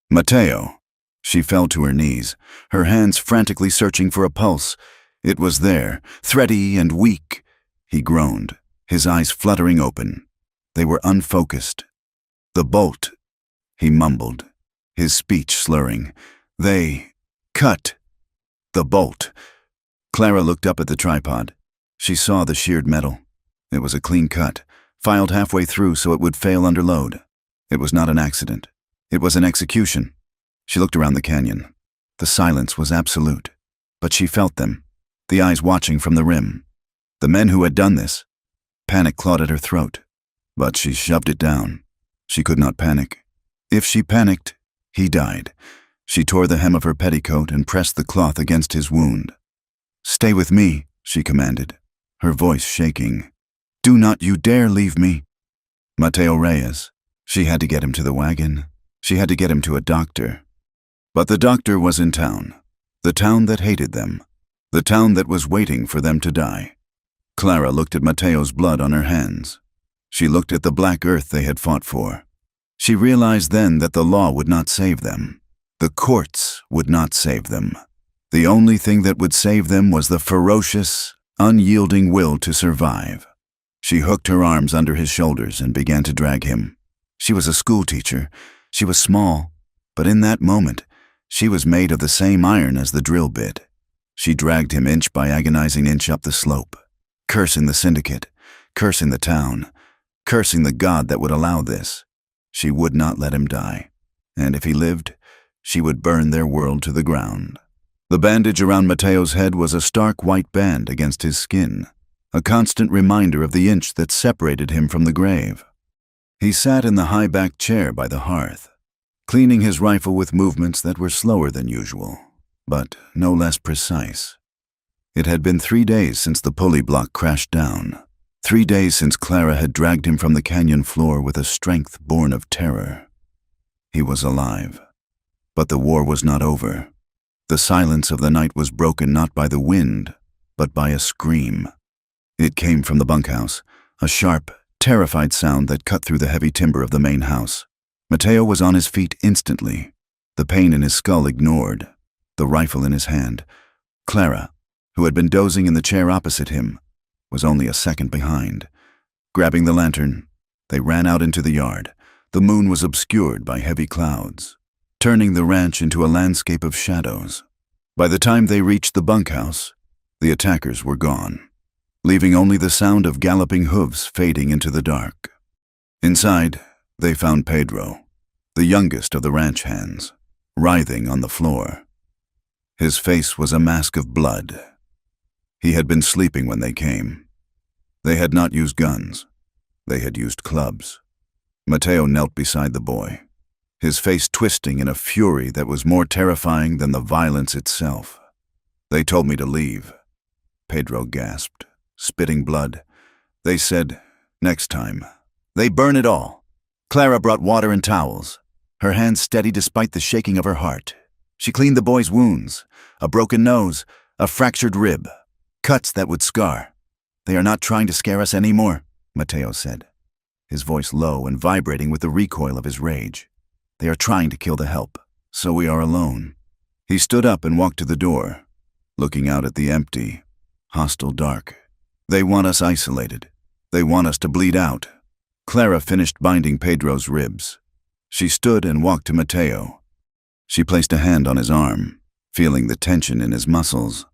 "Mateo!" She fell to her knees, her hands frantically searching for a pulse. It was there, thready and weak. He groaned, his eyes fluttering open. They were unfocused. "The bolt," he mumbled, his speech slurring. "They cut the bolt." Clara looked up at the tripod. She saw the sheared metal. It was a clean cut, filed halfway through so it would fail under load. It was not an accident. It was an execution. She looked around the canyon. The silence was absolute, but she felt them, the eyes watching from the rim. The men who had done this. Panic clawed at her throat, but she shoved it down. She could not panic. If she panicked, he died. She tore the hem of her petticoat and pressed the cloth against his wound. "Stay with me," she commanded, her voice shaking. "Do not you dare leave me." Mateo Reyes. She had to get him to the wagon. She had to get him to a doctor. But the doctor was in town. The town that hated them. The town that was waiting for them to die. Clara looked at Mateo's blood on her hands. She looked at the black earth they had fought for. She realized then that the law would not save them. The courts would not save them. The only thing that would save them was the ferocious, unyielding will to survive. She hooked her arms under his shoulders and began to drag him. She was a schoolteacher. She was small, but in that moment, she was made of the same iron as the drill bit. She dragged him inch by agonizing inch up the slope, cursing the syndicate, cursing the town, cursing the God that would allow this. She would not let him die, and if he lived, she would burn their world to the ground. The bandage around Mateo's head was a stark white band against his skin, a constant reminder of the inch that separated him from the grave. He sat in the high-backed chair by the hearth, cleaning his rifle with movements that were slower than usual, but no less precise. It had been 3 days since the pulley block crashed down, 3 days since Clara had dragged him from the canyon floor with a strength born of terror. He was alive, but the war was not over. The silence of the night was broken not by the wind, but by a scream. It came from the bunkhouse, a sharp, terrified sound that cut through the heavy timber of the main house. Mateo was on his feet instantly, the pain in his skull ignored, the rifle in his hand. Clara, who had been dozing in the chair opposite him, was only a second behind. Grabbing the lantern, they ran out into the yard. The moon was obscured by heavy clouds, turning the ranch into a landscape of shadows. By the time they reached the bunkhouse, the attackers were gone, leaving only the sound of galloping hooves fading into the dark. Inside, they found Pedro, the youngest of the ranch hands, writhing on the floor. His face was a mask of blood. He had been sleeping when they came. They had not used guns. They had used clubs. Mateo knelt beside the boy, his face twisting in a fury that was more terrifying than the violence itself. "They told me to leave," Pedro gasped, spitting blood. "They said, next time, they burn it all." Clara brought water and towels, her hands steady despite the shaking of her heart. She cleaned the boy's wounds, a broken nose, a fractured rib, cuts that would scar. "They are not trying to scare us anymore," Mateo said, his voice low and vibrating with the recoil of his rage. "They are trying to kill the help, so we are alone." He stood up and walked to the door, looking out at the empty, hostile dark. "They want us isolated. They want us to bleed out." Clara finished binding Pedro's ribs. She stood and walked to Mateo. She placed a hand on his arm, feeling the tension in his muscles,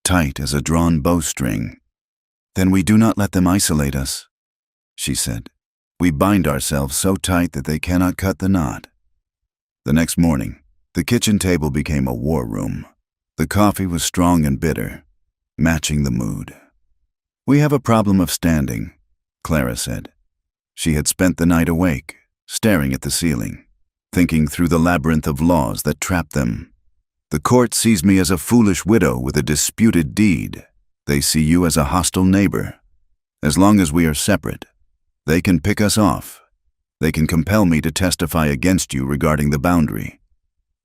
tight as a drawn bowstring. "Then we do not let them isolate us," she said. "We bind ourselves so tight that they cannot cut the knot." The next morning, the kitchen table became a war room. The coffee was strong and bitter, matching the mood. "We have a problem of standing," Clara said. She had spent the night awake, staring at the ceiling. thinking through the labyrinth of laws that trap them. The court sees me as a foolish widow with a disputed deed. They see you as a hostile neighbor. As long as we are separate, they can pick us off. They can compel me to testify against you regarding the boundary.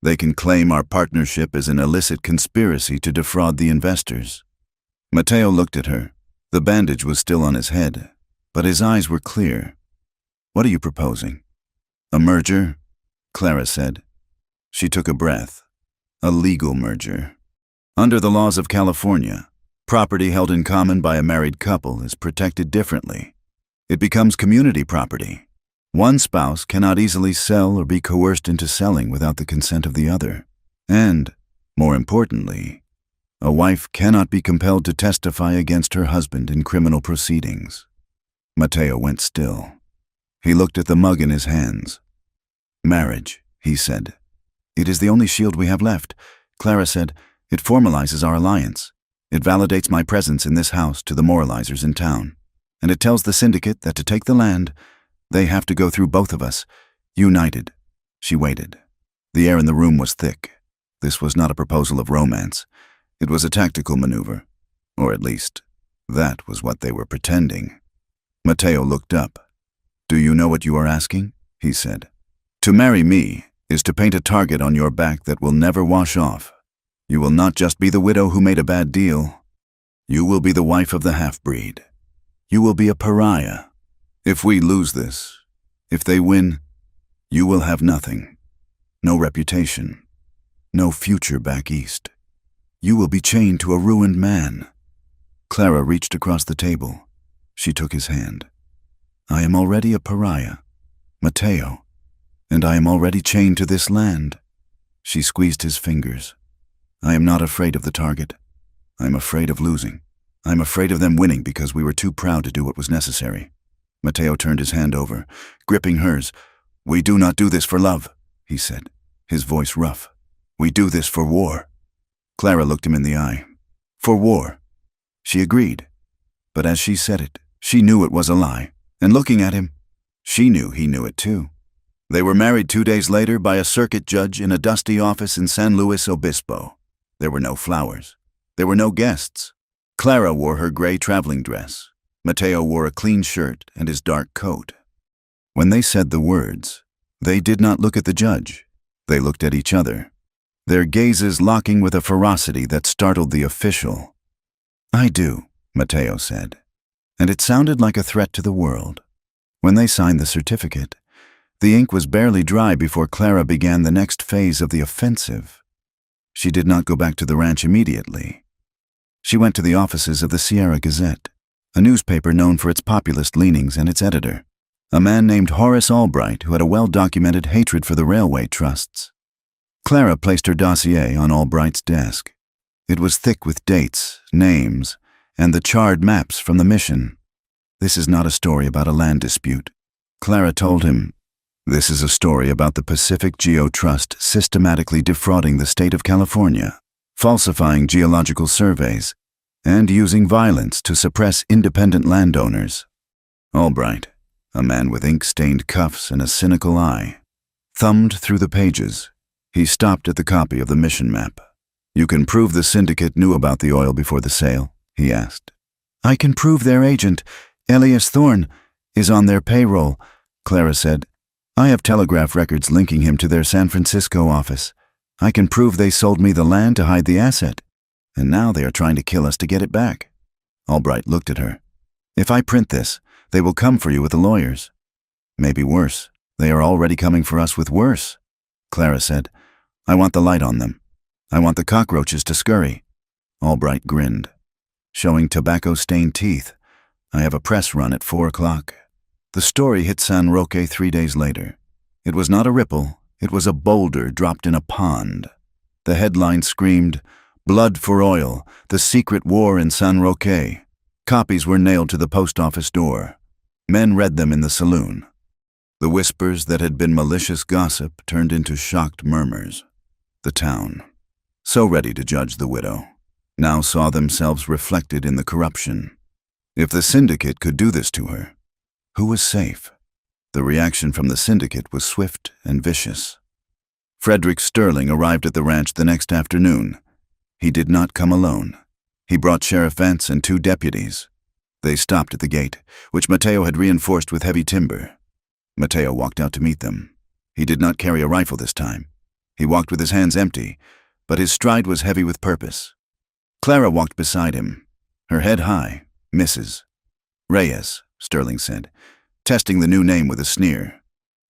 They can claim our partnership is an illicit conspiracy to defraud the investors. Mateo looked at her. The bandage was still on his head, but his eyes were clear. What are you proposing? A merger? Clara said. She took a breath. A legal merger. Under the laws of California, property held in common by a married couple is protected differently. It becomes community property. One spouse cannot easily sell or be coerced into selling without the consent of the other. And, more importantly, a wife cannot be compelled to testify against her husband in criminal proceedings. Mateo went still. He looked at the mug in his hands. Marriage, he said. It is the only shield we have left. Clara said, it formalizes our alliance. It validates my presence in this house to the moralizers in town. And it tells the syndicate that to take the land, they have to go through both of us, united. She waited. The air in the room was thick. This was not a proposal of romance. It was a tactical maneuver. Or at least, that was what they were pretending. Mateo looked up. Do you know what you are asking? He said. To marry me is to paint a target on your back that will never wash off. You will not just be the widow who made a bad deal. You will be the wife of the half-breed. You will be a pariah. If we lose this, if they win, you will have nothing. No reputation. No future back east. You will be chained to a ruined man. Clara reached across the table. She took his hand. I am already a pariah, Mateo, and I am already chained to this land. She squeezed his fingers. I am not afraid of the target. I am afraid of losing. I am afraid of them winning because we were too proud to do what was necessary. Mateo turned his hand over, gripping hers. We do not do this for love, he said, his voice rough. We do this for war. Clara looked him in the eye. For war. She agreed. But as she said it, she knew it was a lie. And looking at him, she knew he knew it too. They were married 2 days later by a circuit judge in a dusty office in San Luis Obispo. There were no flowers. There were no guests. Clara wore her gray traveling dress. Mateo wore a clean shirt and his dark coat. When they said the words, they did not look at the judge. They looked at each other, their gazes locking with a ferocity that startled the official. I do, Mateo said, and it sounded like a threat to the world. When they signed the certificate, the ink was barely dry before Clara began the next phase of the offensive. She did not go back to the ranch immediately. She went to the offices of the Sierra Gazette, a newspaper known for its populist leanings, and its editor, a man named Horace Albright who had a well-documented hatred for the railway trusts. Clara placed her dossier on Albright's desk. It was thick with dates, names, and the charred maps from the mission. This is not a story about a land dispute. Clara told him, this is a story about the Pacific Geo Trust systematically defrauding the state of California, falsifying geological surveys, and using violence to suppress independent landowners. Albright, a man with ink-stained cuffs and a cynical eye, thumbed through the pages. He stopped at the copy of the mission map. You can prove the syndicate knew about the oil before the sale? He asked. I can prove their agent, Elias Thorne, is on their payroll, Clara said. I have telegraph records linking him to their San Francisco office. I can prove they sold me the land to hide the asset, and now they are trying to kill us to get it back. Albright looked at her. If I print this, they will come for you with the lawyers. Maybe worse. They are already coming for us with worse. Clara said, I want the light on them. I want the cockroaches to scurry. Albright grinned, showing tobacco-stained teeth. I have a press run at 4 o'clock. The story hit San Roque 3 days later. It was not a ripple, it was a boulder dropped in a pond. The headline screamed, Blood for Oil, the secret war in San Roque. Copies were nailed to the post office door. Men read them in the saloon. The whispers that had been malicious gossip turned into shocked murmurs. The town, so ready to judge the widow, now saw themselves reflected in the corruption. If the syndicate could do this to her, who was safe? The reaction from the syndicate was swift and vicious. Frederick Sterling arrived at the ranch the next afternoon. He did not come alone. He brought Sheriff Vance and 2 deputies. They stopped at the gate, which Mateo had reinforced with heavy timber. Mateo walked out to meet them. He did not carry a rifle this time. He walked with his hands empty, but his stride was heavy with purpose. Clara walked beside him, her head high. Mrs. Reyes, Sterling said, testing the new name with a sneer.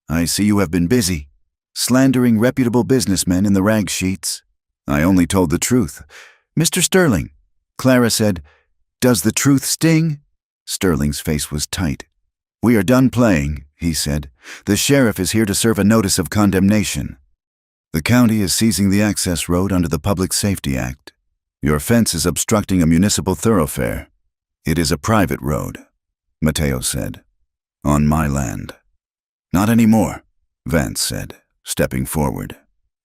I see you have been busy, slandering reputable businessmen in the rag sheets. I only told the truth. Mr. Sterling, Clara said, does the truth sting? Sterling's face was tight. We are done playing, he said. The sheriff is here to serve a notice of condemnation. The county is seizing the access road under the Public Safety Act. Your fence is obstructing a municipal thoroughfare. It is a private road, Mateo said. On my land. Not anymore, Vance said, stepping forward.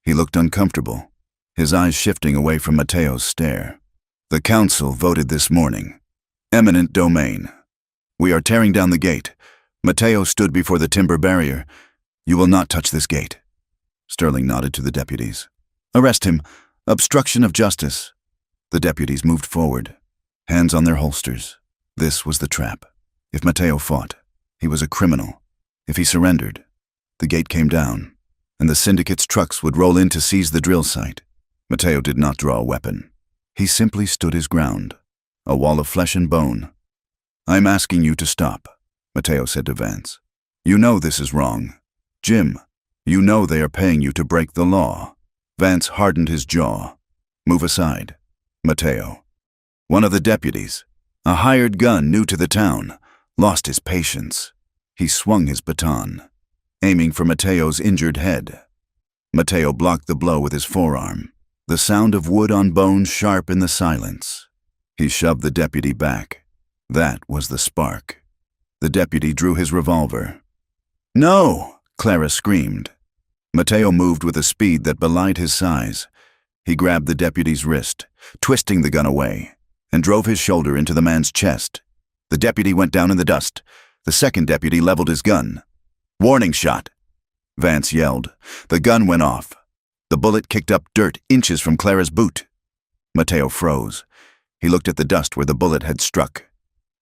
He looked uncomfortable, his eyes shifting away from Mateo's stare. The council voted this morning. Eminent domain. We are tearing down the gate. Mateo stood before the timber barrier. You will not touch this gate. Sterling nodded to the deputies. Arrest him. Obstruction of justice. The deputies moved forward, hands on their holsters. This was the trap. If Mateo fought, he was a criminal. If he surrendered, the gate came down, and the syndicate's trucks would roll in to seize the drill site. Mateo did not draw a weapon. He simply stood his ground, a wall of flesh and bone. I'm asking you to stop, Mateo said to Vance. You know this is wrong. Jim, you know they are paying you to break the law. Vance hardened his jaw. Move aside, Mateo. One of the deputies, a hired gun new to the town, lost his patience. He swung his baton, aiming for Mateo's injured head. Mateo blocked the blow with his forearm, the sound of wood on bone sharp in the silence. He shoved the deputy back. That was the spark. The deputy drew his revolver. No! Clara screamed. Mateo moved with a speed that belied his size. He grabbed the deputy's wrist, twisting the gun away, and drove his shoulder into the man's chest. The deputy went down in the dust. The second deputy leveled his gun. Warning shot, Vance yelled. The gun went off. The bullet kicked up dirt inches from Clara's boot. Mateo froze. He looked at the dust where the bullet had struck,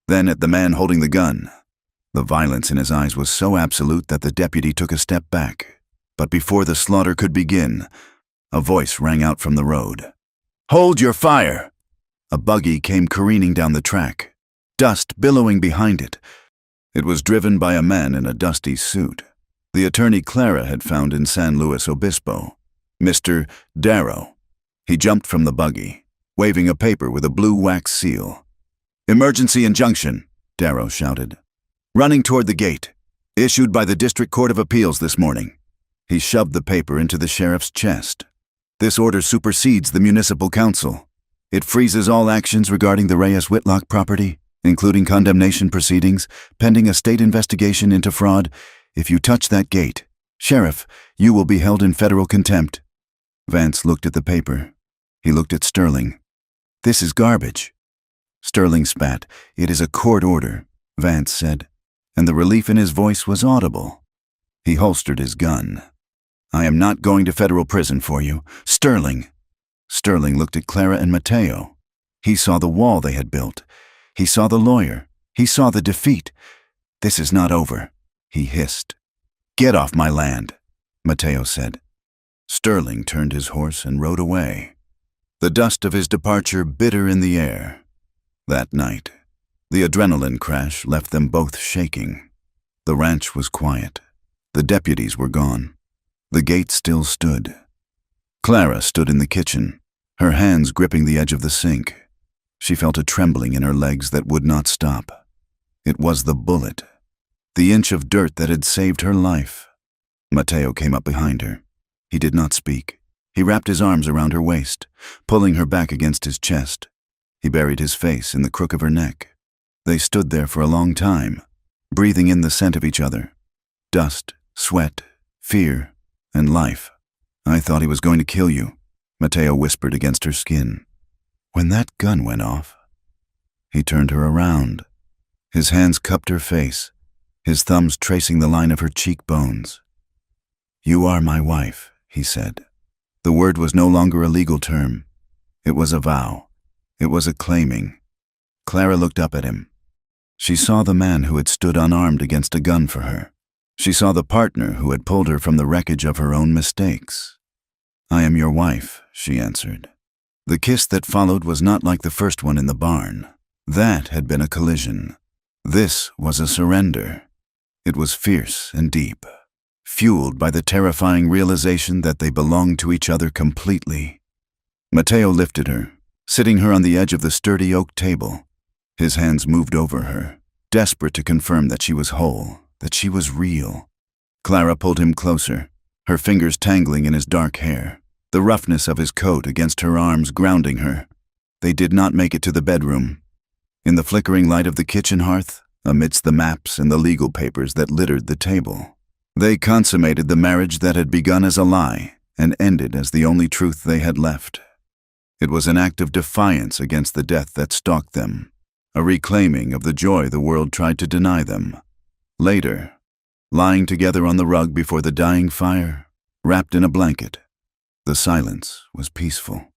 then at the man holding the gun. The violence in his eyes was so absolute that the deputy took a step back. But before the slaughter could begin, a voice rang out from the road. Hold your fire! A buggy came careening down the track, dust billowing behind it. It was driven by a man in a dusty suit, the attorney Clara had found in San Luis Obispo, Mr. Darrow. He jumped from the buggy, waving a paper with a blue wax seal. Emergency injunction, Darrow shouted. Running toward the gate, issued by the District Court of Appeals this morning. He shoved the paper into the sheriff's chest. This order supersedes the municipal council. It freezes all actions regarding the Reyes-Whitlock property, including condemnation proceedings, pending a state investigation into fraud. If you touch that gate, Sheriff, you will be held in federal contempt. Vance looked at the paper. He looked at Sterling. This is garbage. Sterling spat. It is a court order, Vance said, and the relief in his voice was audible. He holstered his gun. I am not going to federal prison for you. Sterling. Sterling looked at Clara and Mateo. He saw the wall they had built. He saw the lawyer. He saw the defeat. This is not over, he hissed. Get off my land, Mateo said. Sterling turned his horse and rode away, the dust of his departure bitter in the air. That night, the adrenaline crash left them both shaking. The ranch was quiet. The deputies were gone. The gate still stood. Clara stood in the kitchen, her hands gripping the edge of the sink. She felt a trembling in her legs that would not stop. It was the bullet, the inch of dirt that had saved her life. Mateo came up behind her. He did not speak. He wrapped his arms around her waist, pulling her back against his chest. He buried his face in the crook of her neck. They stood there for a long time, breathing in the scent of each other. Dust, sweat, fear, and life. I thought he was going to kill you, Mateo whispered against her skin. When that gun went off, he turned her around. His hands cupped her face. his thumbs tracing the line of her cheekbones. "You are my wife," he said. The word was no longer a legal term. It was a vow. It was a claiming. Clara looked up at him. She saw the man who had stood unarmed against a gun for her. She saw the partner who had pulled her from the wreckage of her own mistakes. "I am your wife," she answered. The kiss that followed was not like the first one in the barn. That had been a collision. This was a surrender. It was fierce and deep, fueled by the terrifying realization that they belonged to each other completely. Mateo lifted her, sitting her on the edge of the sturdy oak table. His hands moved over her, desperate to confirm that she was whole, that she was real. Clara pulled him closer, her fingers tangling in his dark hair, the roughness of his coat against her arms grounding her. They did not make it to the bedroom. In the flickering light of the kitchen hearth, amidst the maps and the legal papers that littered the table, they consummated the marriage that had begun as a lie and ended as the only truth they had left. It was an act of defiance against the death that stalked them, a reclaiming of the joy the world tried to deny them. Later, lying together on the rug before the dying fire, wrapped in a blanket, the silence was peaceful.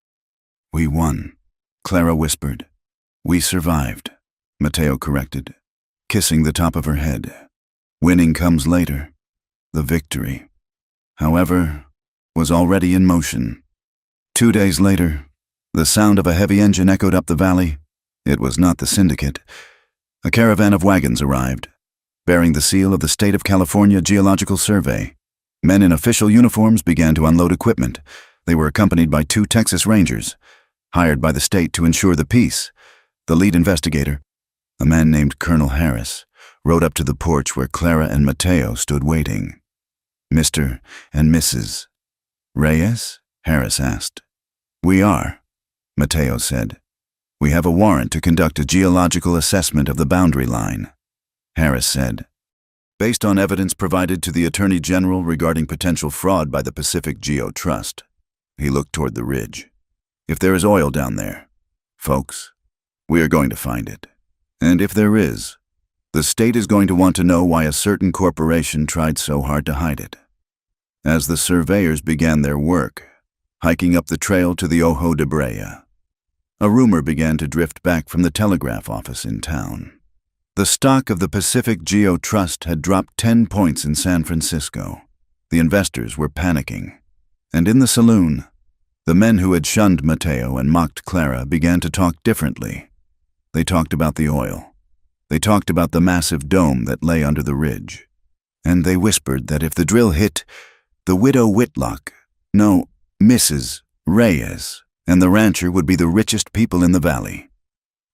"We won," Clara whispered. "We survived," Mateo corrected, kissing the top of her head. "Winning comes later. The victory, however, was already in motion." 2 days later, the sound of a heavy engine echoed up the valley. It was not the syndicate. A caravan of wagons arrived, bearing the seal of the State of California Geological Survey. Men in official uniforms began to unload equipment. They were accompanied by 2 Texas Rangers, hired by the state to ensure the peace. The lead investigator, a man named Colonel Harris, rode up to the porch where Clara and Mateo stood waiting. "Mr. and Mrs. Reyes?" Harris asked. "We are," Mateo said. "We have a warrant to conduct a geological assessment of the boundary line," Harris said. "Based on evidence provided to the Attorney General regarding potential fraud by the Pacific Geo Trust." He looked toward the ridge. "If there is oil down there, folks, we are going to find it. And if there is, the state is going to want to know why a certain corporation tried so hard to hide it." As the surveyors began their work, hiking up the trail to the Ojo de Brea, a rumor began to drift back from the telegraph office in town. The stock of the Pacific Geo Trust had dropped 10 points in San Francisco. The investors were panicking. And in the saloon, the men who had shunned Mateo and mocked Clara began to talk differently. They talked about the oil. They talked about the massive dome that lay under the ridge. And they whispered that if the drill hit, the widow Whitlock, no, Mrs. Reyes, and the rancher would be the richest people in the valley.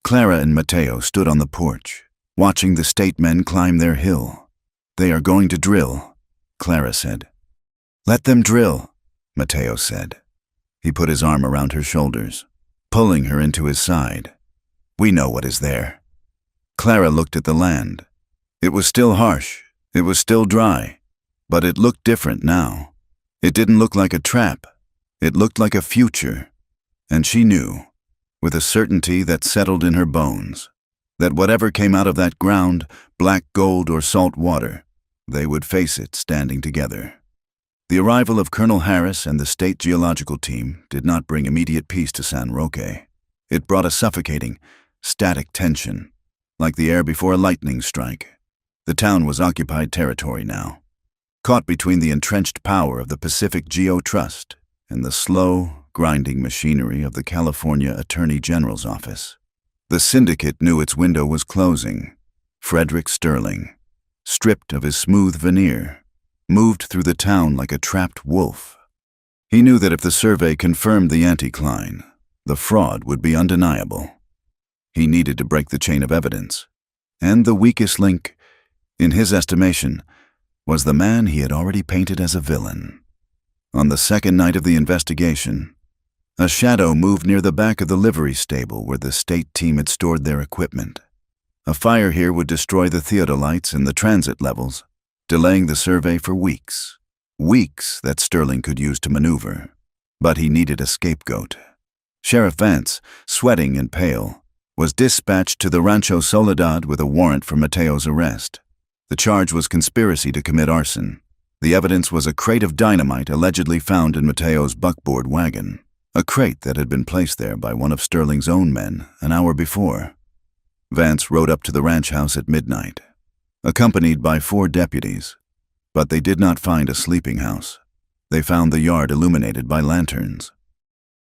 Clara and Mateo stood on the porch, watching the state men climb their hill. "They are going to drill," Clara said. "Let them drill," Mateo said. He put his arm around her shoulders, pulling her into his side. "We know what is there." Clara looked at the land. It was still harsh, it was still dry, but it looked different now. It didn't look like a trap, it looked like a future. And she knew, with a certainty that settled in her bones, that whatever came out of that ground, black gold or salt water, they would face it standing together. The arrival of Colonel Harris and the state geological team did not bring immediate peace to San Roque. It brought a suffocating, static tension, like the air before a lightning strike. The town was occupied territory now, caught between the entrenched power of the Pacific Geo Trust and the slow, grinding machinery of the California Attorney General's office. The syndicate knew its window was closing. Frederick Sterling, stripped of his smooth veneer, moved through the town like a trapped wolf. He knew that if the survey confirmed the anticline, the fraud would be undeniable. He needed to break the chain of evidence, and the weakest link, in his estimation, was the man he had already painted as a villain. On the second night of the investigation, a shadow moved near the back of the livery stable where the state team had stored their equipment. A fire here would destroy the theodolites and the transit levels, delaying the survey for weeks. Weeks that Sterling could use to maneuver. But he needed a scapegoat. Sheriff Vance, sweating and pale, was dispatched to the Rancho Soledad with a warrant for Mateo's arrest. The charge was conspiracy to commit arson. The evidence was a crate of dynamite allegedly found in Mateo's buckboard wagon, a crate that had been placed there by one of Sterling's own men an hour before. Vance rode up to the ranch house at midnight, accompanied by 4 deputies, but they did not find a sleeping house. They found the yard illuminated by lanterns.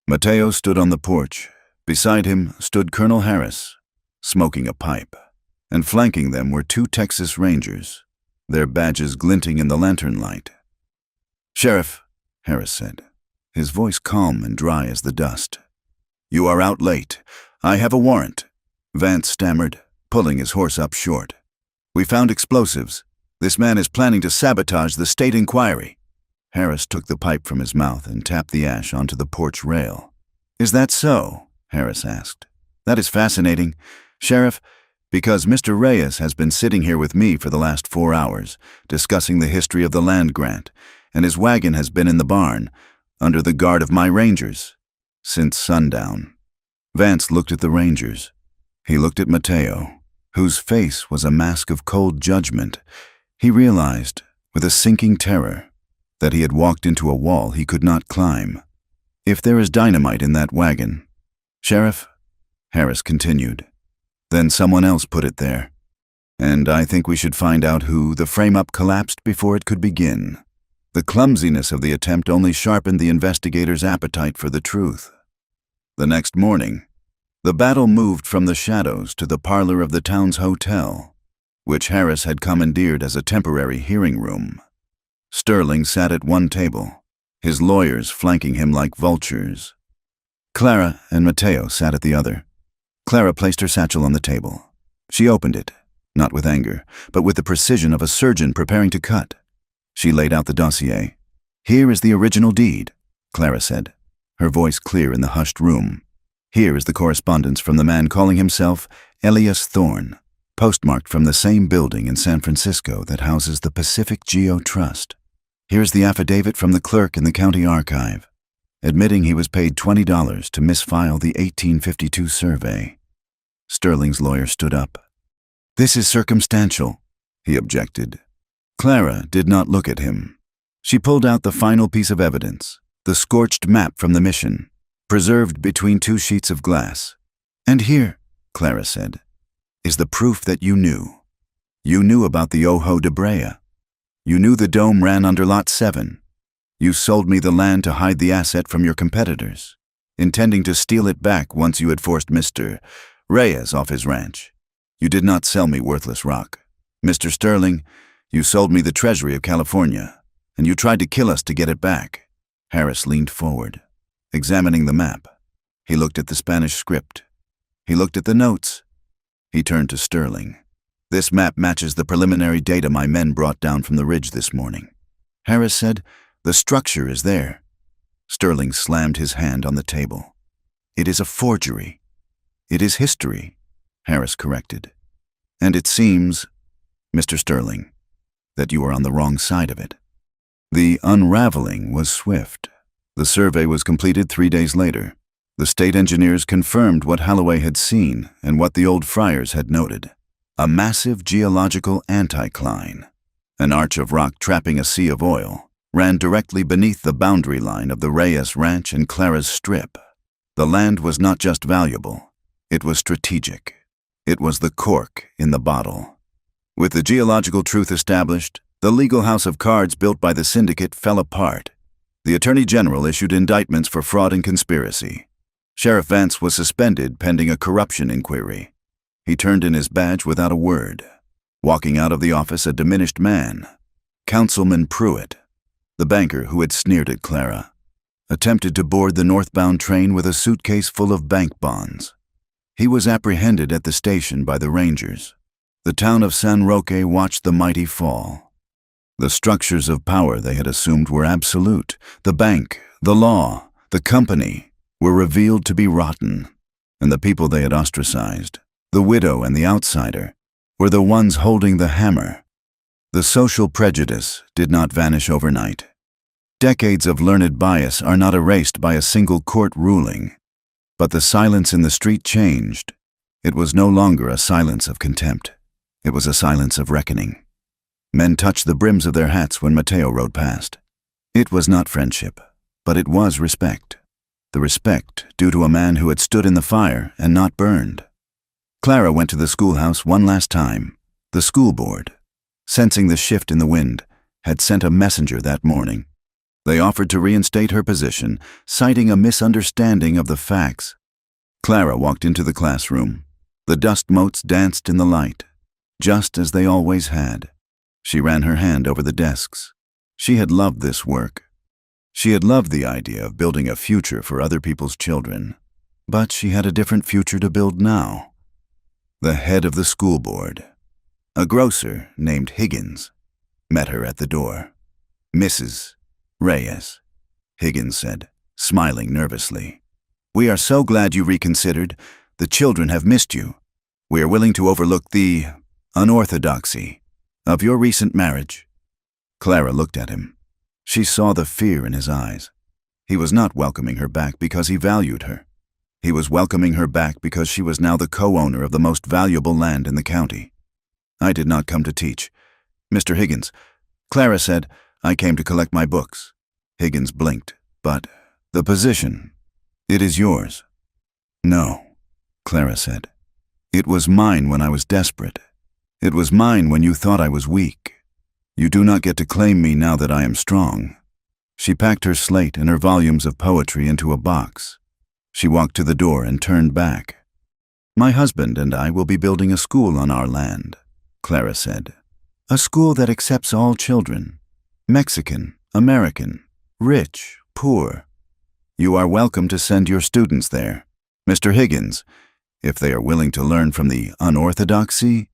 Mateo stood on the porch. Beside him stood Colonel Harris, smoking a pipe, and flanking them were 2 Texas Rangers, their badges glinting in the lantern light. "Sheriff," Harris said, his voice calm and dry as the dust. "You are out late. I have a warrant," Vance stammered, pulling his horse up short. "We found explosives. This man is planning to sabotage the state inquiry." Harris took the pipe from his mouth and tapped the ash onto the porch rail. "Is that so?" Harris asked. "That is fascinating, Sheriff, because Mr. Reyes has been sitting here with me for the last 4 hours, discussing the history of the land grant, and his wagon has been in the barn, under the guard of my rangers, since sundown." Vance looked at the rangers. He looked at Mateo, whose face was a mask of cold judgment. He realized, with a sinking terror, that he had walked into a wall he could not climb. "If there is dynamite in that wagon, Sheriff," Harris continued, "then someone else put it there. And I think we should find out who. The frame-up collapsed before it could begin. The clumsiness of the attempt only sharpened the investigators' appetite for the truth." The next morning, the battle moved from the shadows to the parlor of the town's hotel, which Harris had commandeered as a temporary hearing room. Sterling sat at one table, his lawyers flanking him like vultures. Clara and Mateo sat at the other. Clara placed her satchel on the table. She opened it, not with anger, but with the precision of a surgeon preparing to cut. She laid out the dossier. "Here is the original deed," Clara said, her voice clear in the hushed room. "Here is the correspondence from the man calling himself Elias Thorne, postmarked from the same building in San Francisco that houses the Pacific Geo Trust. Here's the affidavit from the clerk in the county archive, admitting he was paid $20 to misfile the 1852 survey." Sterling's lawyer stood up. "This is circumstantial," he objected. Clara did not look at him. She pulled out the final piece of evidence, the scorched map from the mission, preserved between 2 sheets of glass. "And here," Clara said, "is the proof that you knew. You knew about the Ojo de Brea. You knew the dome ran under Lot 7. You sold me the land to hide the asset from your competitors, intending to steal it back once you had forced Mr. Reyes off his ranch. You did not sell me worthless rock. Mr. Sterling, you sold me the treasury of California, and you tried to kill us to get it back." Harris leaned forward, examining the map. He looked at the Spanish script. He looked at the notes. He turned to Sterling. "This map matches the preliminary data my men brought down from the ridge this morning." Harris said, "The structure is there." Sterling slammed his hand on the table. "It is a forgery." "It is history," Harris corrected. "And it seems, Mr. Sterling, that you are on the wrong side of it." The unraveling was swift. The survey was completed 3 days later. The state engineers confirmed what Holloway had seen and what the old friars had noted. A massive geological anticline, an arch of rock trapping a sea of oil, ran directly beneath the boundary line of the Reyes Ranch and Clara's Strip. The land was not just valuable, it was strategic. It was the cork in the bottle. With the geological truth established, the legal house of cards built by the syndicate fell apart. The Attorney General issued indictments for fraud and conspiracy. Sheriff Vance was suspended pending a corruption inquiry. He turned in his badge without a word, walking out of the office a diminished man. Councilman Pruitt, the banker who had sneered at Clara, attempted to board the northbound train with a suitcase full of bank bonds. He was apprehended at the station by the Rangers. The town of San Roque watched the mighty fall. The structures of power they had assumed were absolute. The bank, the law, the company were revealed to be rotten, and the people they had ostracized, the widow and the outsider, were the ones holding the hammer. The social prejudice did not vanish overnight. Decades of learned bias are not erased by a single court ruling. But the silence in the street changed. It was no longer a silence of contempt. It was a silence of reckoning. Men touched the brims of their hats when Mateo rode past. It was not friendship, but it was respect. The respect due to a man who had stood in the fire and not burned. Clara went to the schoolhouse one last time. The school board, sensing the shift in the wind, had sent a messenger that morning. They offered to reinstate her position, citing a misunderstanding of the facts. Clara walked into the classroom. The dust motes danced in the light, just as they always had. She ran her hand over the desks. She had loved this work. She had loved the idea of building a future for other people's children. But she had a different future to build now. The head of the school board, a grocer named Higgins, met her at the door. "Mrs. Reyes," Higgins said, smiling nervously. "We are so glad you reconsidered. The children have missed you. We are willing to overlook the unorthodoxy of your recent marriage." Clara looked at him. She saw the fear in his eyes. He was not welcoming her back because he valued her. He was welcoming her back because she was now the co-owner of the most valuable land in the county. "I did not come to teach. Mr. Higgins," Clara said, "I came to collect my books." Higgins blinked. "But the position, it is yours." "No," Clara said. "It was mine when I was desperate. It was mine when you thought I was weak. You do not get to claim me now that I am strong." She packed her slate and her volumes of poetry into a box. She walked to the door and turned back. "My husband and I will be building a school on our land," Clara said. "A school that accepts all children, Mexican, American, rich, poor. You are welcome to send your students there, Mr. Higgins, if they are willing to learn from the unorthodoxy."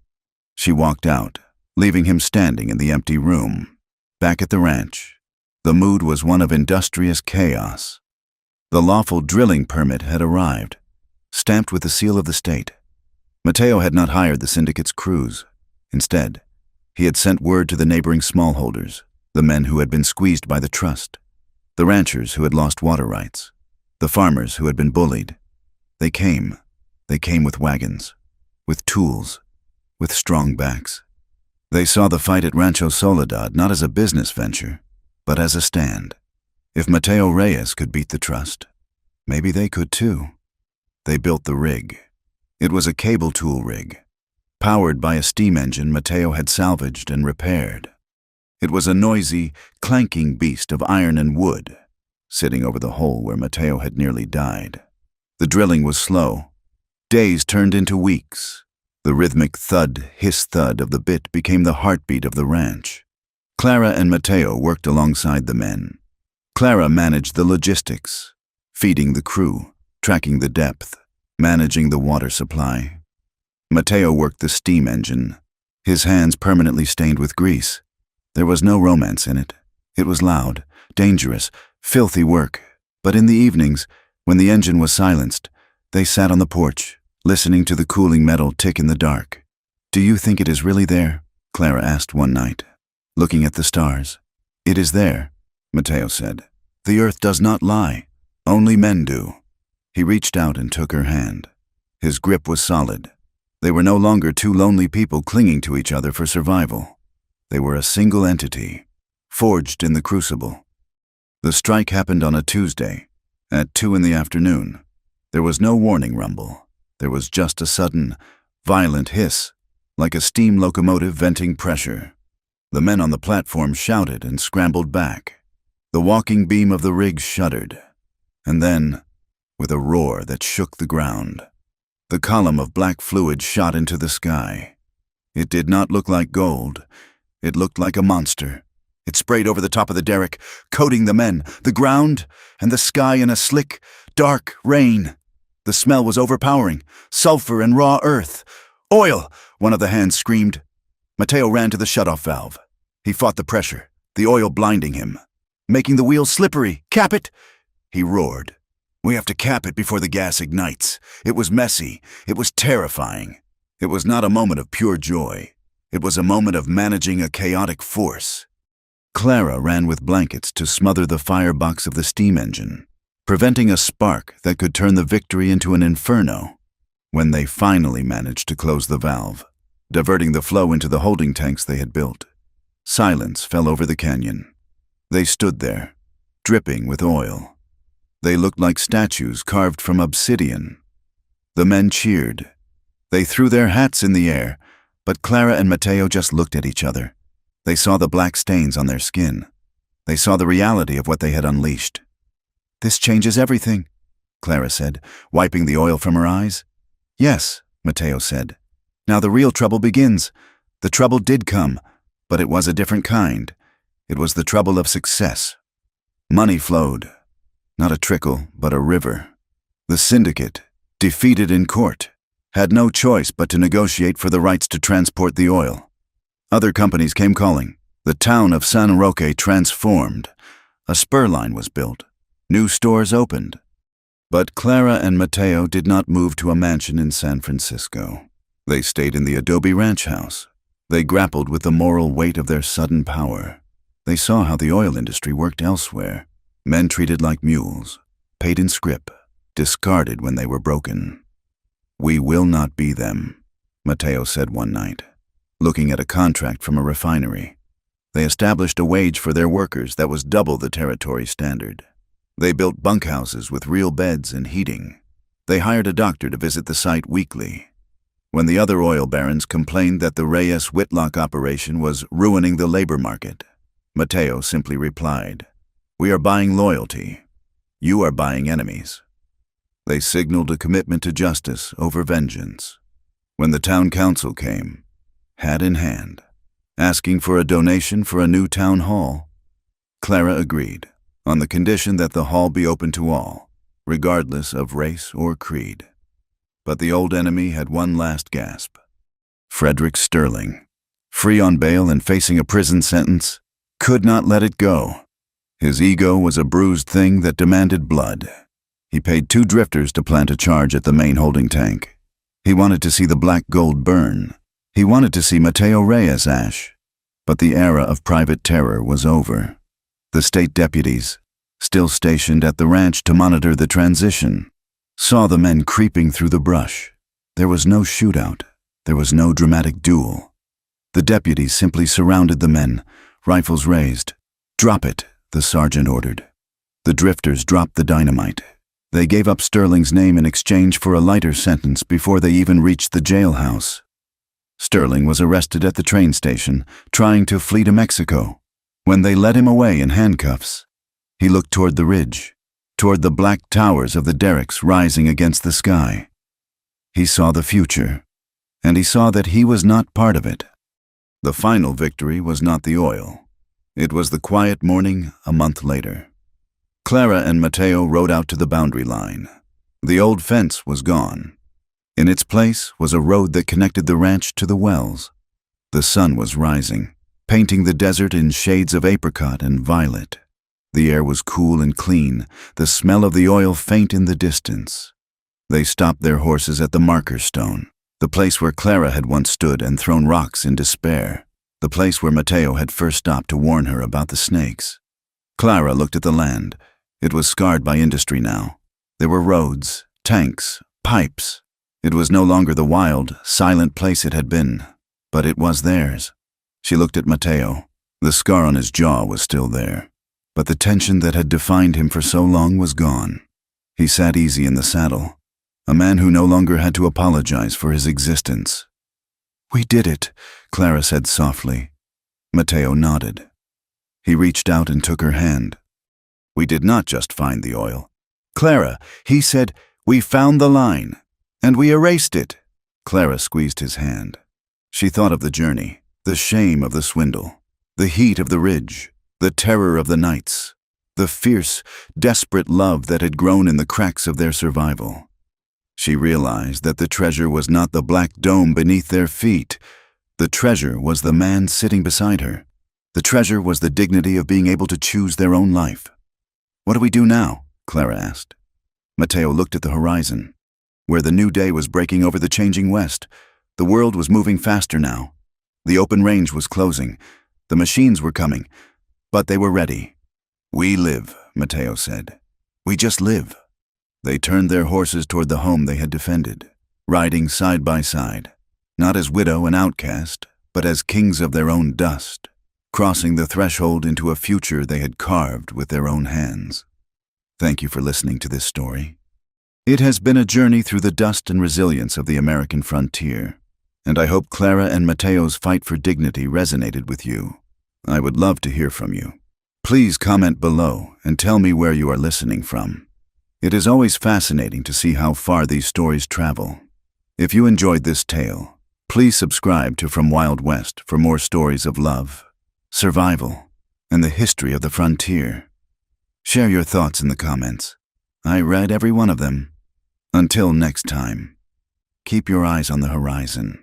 She walked out, leaving him standing in the empty room. Back at the ranch, the mood was one of industrious chaos. The lawful drilling permit had arrived, stamped with the seal of the state. Mateo had not hired the syndicate's crews. Instead, he had sent word to the neighboring smallholders, the men who had been squeezed by the trust, the ranchers who had lost water rights, the farmers who had been bullied. They came with wagons, with tools, with strong backs. They saw the fight at Rancho Soledad not as a business venture, but as a stand. If Mateo Reyes could beat the trust, maybe they could too. They built the rig. It was a cable tool rig, powered by a steam engine Mateo had salvaged and repaired. It was a noisy, clanking beast of iron and wood, sitting over the hole where Mateo had nearly died. The drilling was slow. Days turned into weeks. The rhythmic thud, hiss-thud of the bit became the heartbeat of the ranch. Clara and Mateo worked alongside the men. Clara managed the logistics, feeding the crew, tracking the depth, managing the water supply. Mateo worked the steam engine, his hands permanently stained with grease. There was no romance in it. It was loud, dangerous, filthy work. But in the evenings, when the engine was silenced, they sat on the porch, listening to the cooling metal tick in the dark. "Do you think it is really there?" Clara asked one night, looking at the stars. "It is there," Mateo said. "The earth does not lie. Only men do." He reached out and took her hand. His grip was solid. They were no longer two lonely people clinging to each other for survival. They were a single entity, forged in the crucible. The strike happened on a Tuesday, at 2 in the afternoon. There was no warning rumble. There was just a sudden, violent hiss, like a steam locomotive venting pressure. The men on the platform shouted and scrambled back. The walking beam of the rig shuddered, and then, with a roar that shook the ground, the column of black fluid shot into the sky. It did not look like gold. It looked like a monster. It sprayed over the top of the derrick, coating the men, the ground, and the sky in a slick, dark rain. The smell was overpowering. Sulfur and raw earth. "Oil!" one of the hands screamed. Mateo ran to the shutoff valve. He fought the pressure, the oil blinding him, making the wheels slippery. "Cap it!" he roared. "We have to cap it before the gas ignites." It was messy. It was terrifying. It was not a moment of pure joy. It was a moment of managing a chaotic force. Clara ran with blankets to smother the firebox of the steam engine, preventing a spark that could turn the victory into an inferno. When they finally managed to close the valve, diverting the flow into the holding tanks they had built, Silence fell over the canyon. They stood there, dripping with oil. They looked like statues carved from obsidian. The men cheered. They threw their hats in the air, but Clara and Mateo just looked at each other. They saw the black stains on their skin. They saw the reality of what they had unleashed. "This changes everything," Clara said, wiping the oil from her eyes. "Yes," Mateo said. "Now the real trouble begins." The trouble did come, but it was a different kind. It was the trouble of success. Money flowed. Not a trickle, but a river. The syndicate, defeated in court, had no choice but to negotiate for the rights to transport the oil. Other companies came calling. The town of San Roque transformed. A spur line was built. New stores opened. But Clara and Mateo did not move to a mansion in San Francisco. They stayed in the adobe ranch house. They grappled with the moral weight of their sudden power. They saw how the oil industry worked elsewhere. Men treated like mules, paid in scrip, discarded when they were broken. "We will not be them," Mateo said one night, looking at a contract from a refinery. They established a wage for their workers that was double the territory standard. They built bunkhouses with real beds and heating. They hired a doctor to visit the site weekly. When the other oil barons complained that the Reyes-Whitlock operation was ruining the labor market, Mateo simply replied, "We are buying loyalty. You are buying enemies." They signaled a commitment to justice over vengeance. When the town council came, hat in hand, asking for a donation for a new town hall, Clara agreed, on the condition that the hall be open to all, regardless of race or creed. But the old enemy had one last gasp. Frederick Sterling, free on bail and facing a prison sentence, could not let it go. His ego was a bruised thing that demanded blood. He paid 2 drifters to plant a charge at the main holding tank. He wanted to see the black gold burn. He wanted to see Mateo Reyes ash. But the era of private terror was over. The state deputies, still stationed at the ranch to monitor the transition, saw the men creeping through the brush. There was no shootout. There was no dramatic duel. The deputies simply surrounded the men, rifles raised. "Drop it," the sergeant ordered. The drifters dropped the dynamite. They gave up Sterling's name in exchange for a lighter sentence before they even reached the jailhouse. Sterling was arrested at the train station, trying to flee to Mexico. When they led him away in handcuffs, he looked toward the ridge, toward the black towers of the derricks rising against the sky. He saw the future, and he saw that he was not part of it. The final victory was not the oil. It was the quiet morning a month later. Clara and Mateo rode out to the boundary line. The old fence was gone. In its place was a road that connected the ranch to the wells. The sun was rising, painting the desert in shades of apricot and violet. The air was cool and clean, the smell of the oil faint in the distance. They stopped their horses at the marker stone, the place where Clara had once stood and thrown rocks in despair, the place where Mateo had first stopped to warn her about the snakes. Clara looked at the land. It was scarred by industry now. There were roads, tanks, pipes. It was no longer the wild, silent place it had been, but it was theirs. She looked at Mateo. The scar on his jaw was still there, but the tension that had defined him for so long was gone. He sat easy in the saddle, a man who no longer had to apologize for his existence. "We did it," Clara said softly. Mateo nodded. He reached out and took her hand. "We did not just find the oil. Clara," he said, "we found the line, and we erased it." Clara squeezed his hand. She thought of the journey, the shame of the swindle, the heat of the ridge, the terror of the nights, the fierce, desperate love that had grown in the cracks of their survival. She realized that the treasure was not the black dome beneath their feet. The treasure was the man sitting beside her. The treasure was the dignity of being able to choose their own life. "What do we do now?" Clara asked. Mateo looked at the horizon, where the new day was breaking over the changing west. The world was moving faster now. The open range was closing. The machines were coming, but they were ready. "We live," Mateo said. "We just live." They turned their horses toward the home they had defended, riding side by side, not as widow and outcast, but as kings of their own dust. crossing the threshold into a future they had carved with their own hands. Thank you for listening to this story. It has been a journey through the dust and resilience of the American frontier, and I hope Clara and Mateo's fight for dignity resonated with you. I would love to hear from you. Please comment below and tell me where you are listening from. It is always fascinating to see how far these stories travel. If you enjoyed this tale, please subscribe to From Wild West for more stories of love, survival, and the history of the frontier. Share your thoughts in the comments. I read every one of them. Until next time, keep your eyes on the horizon.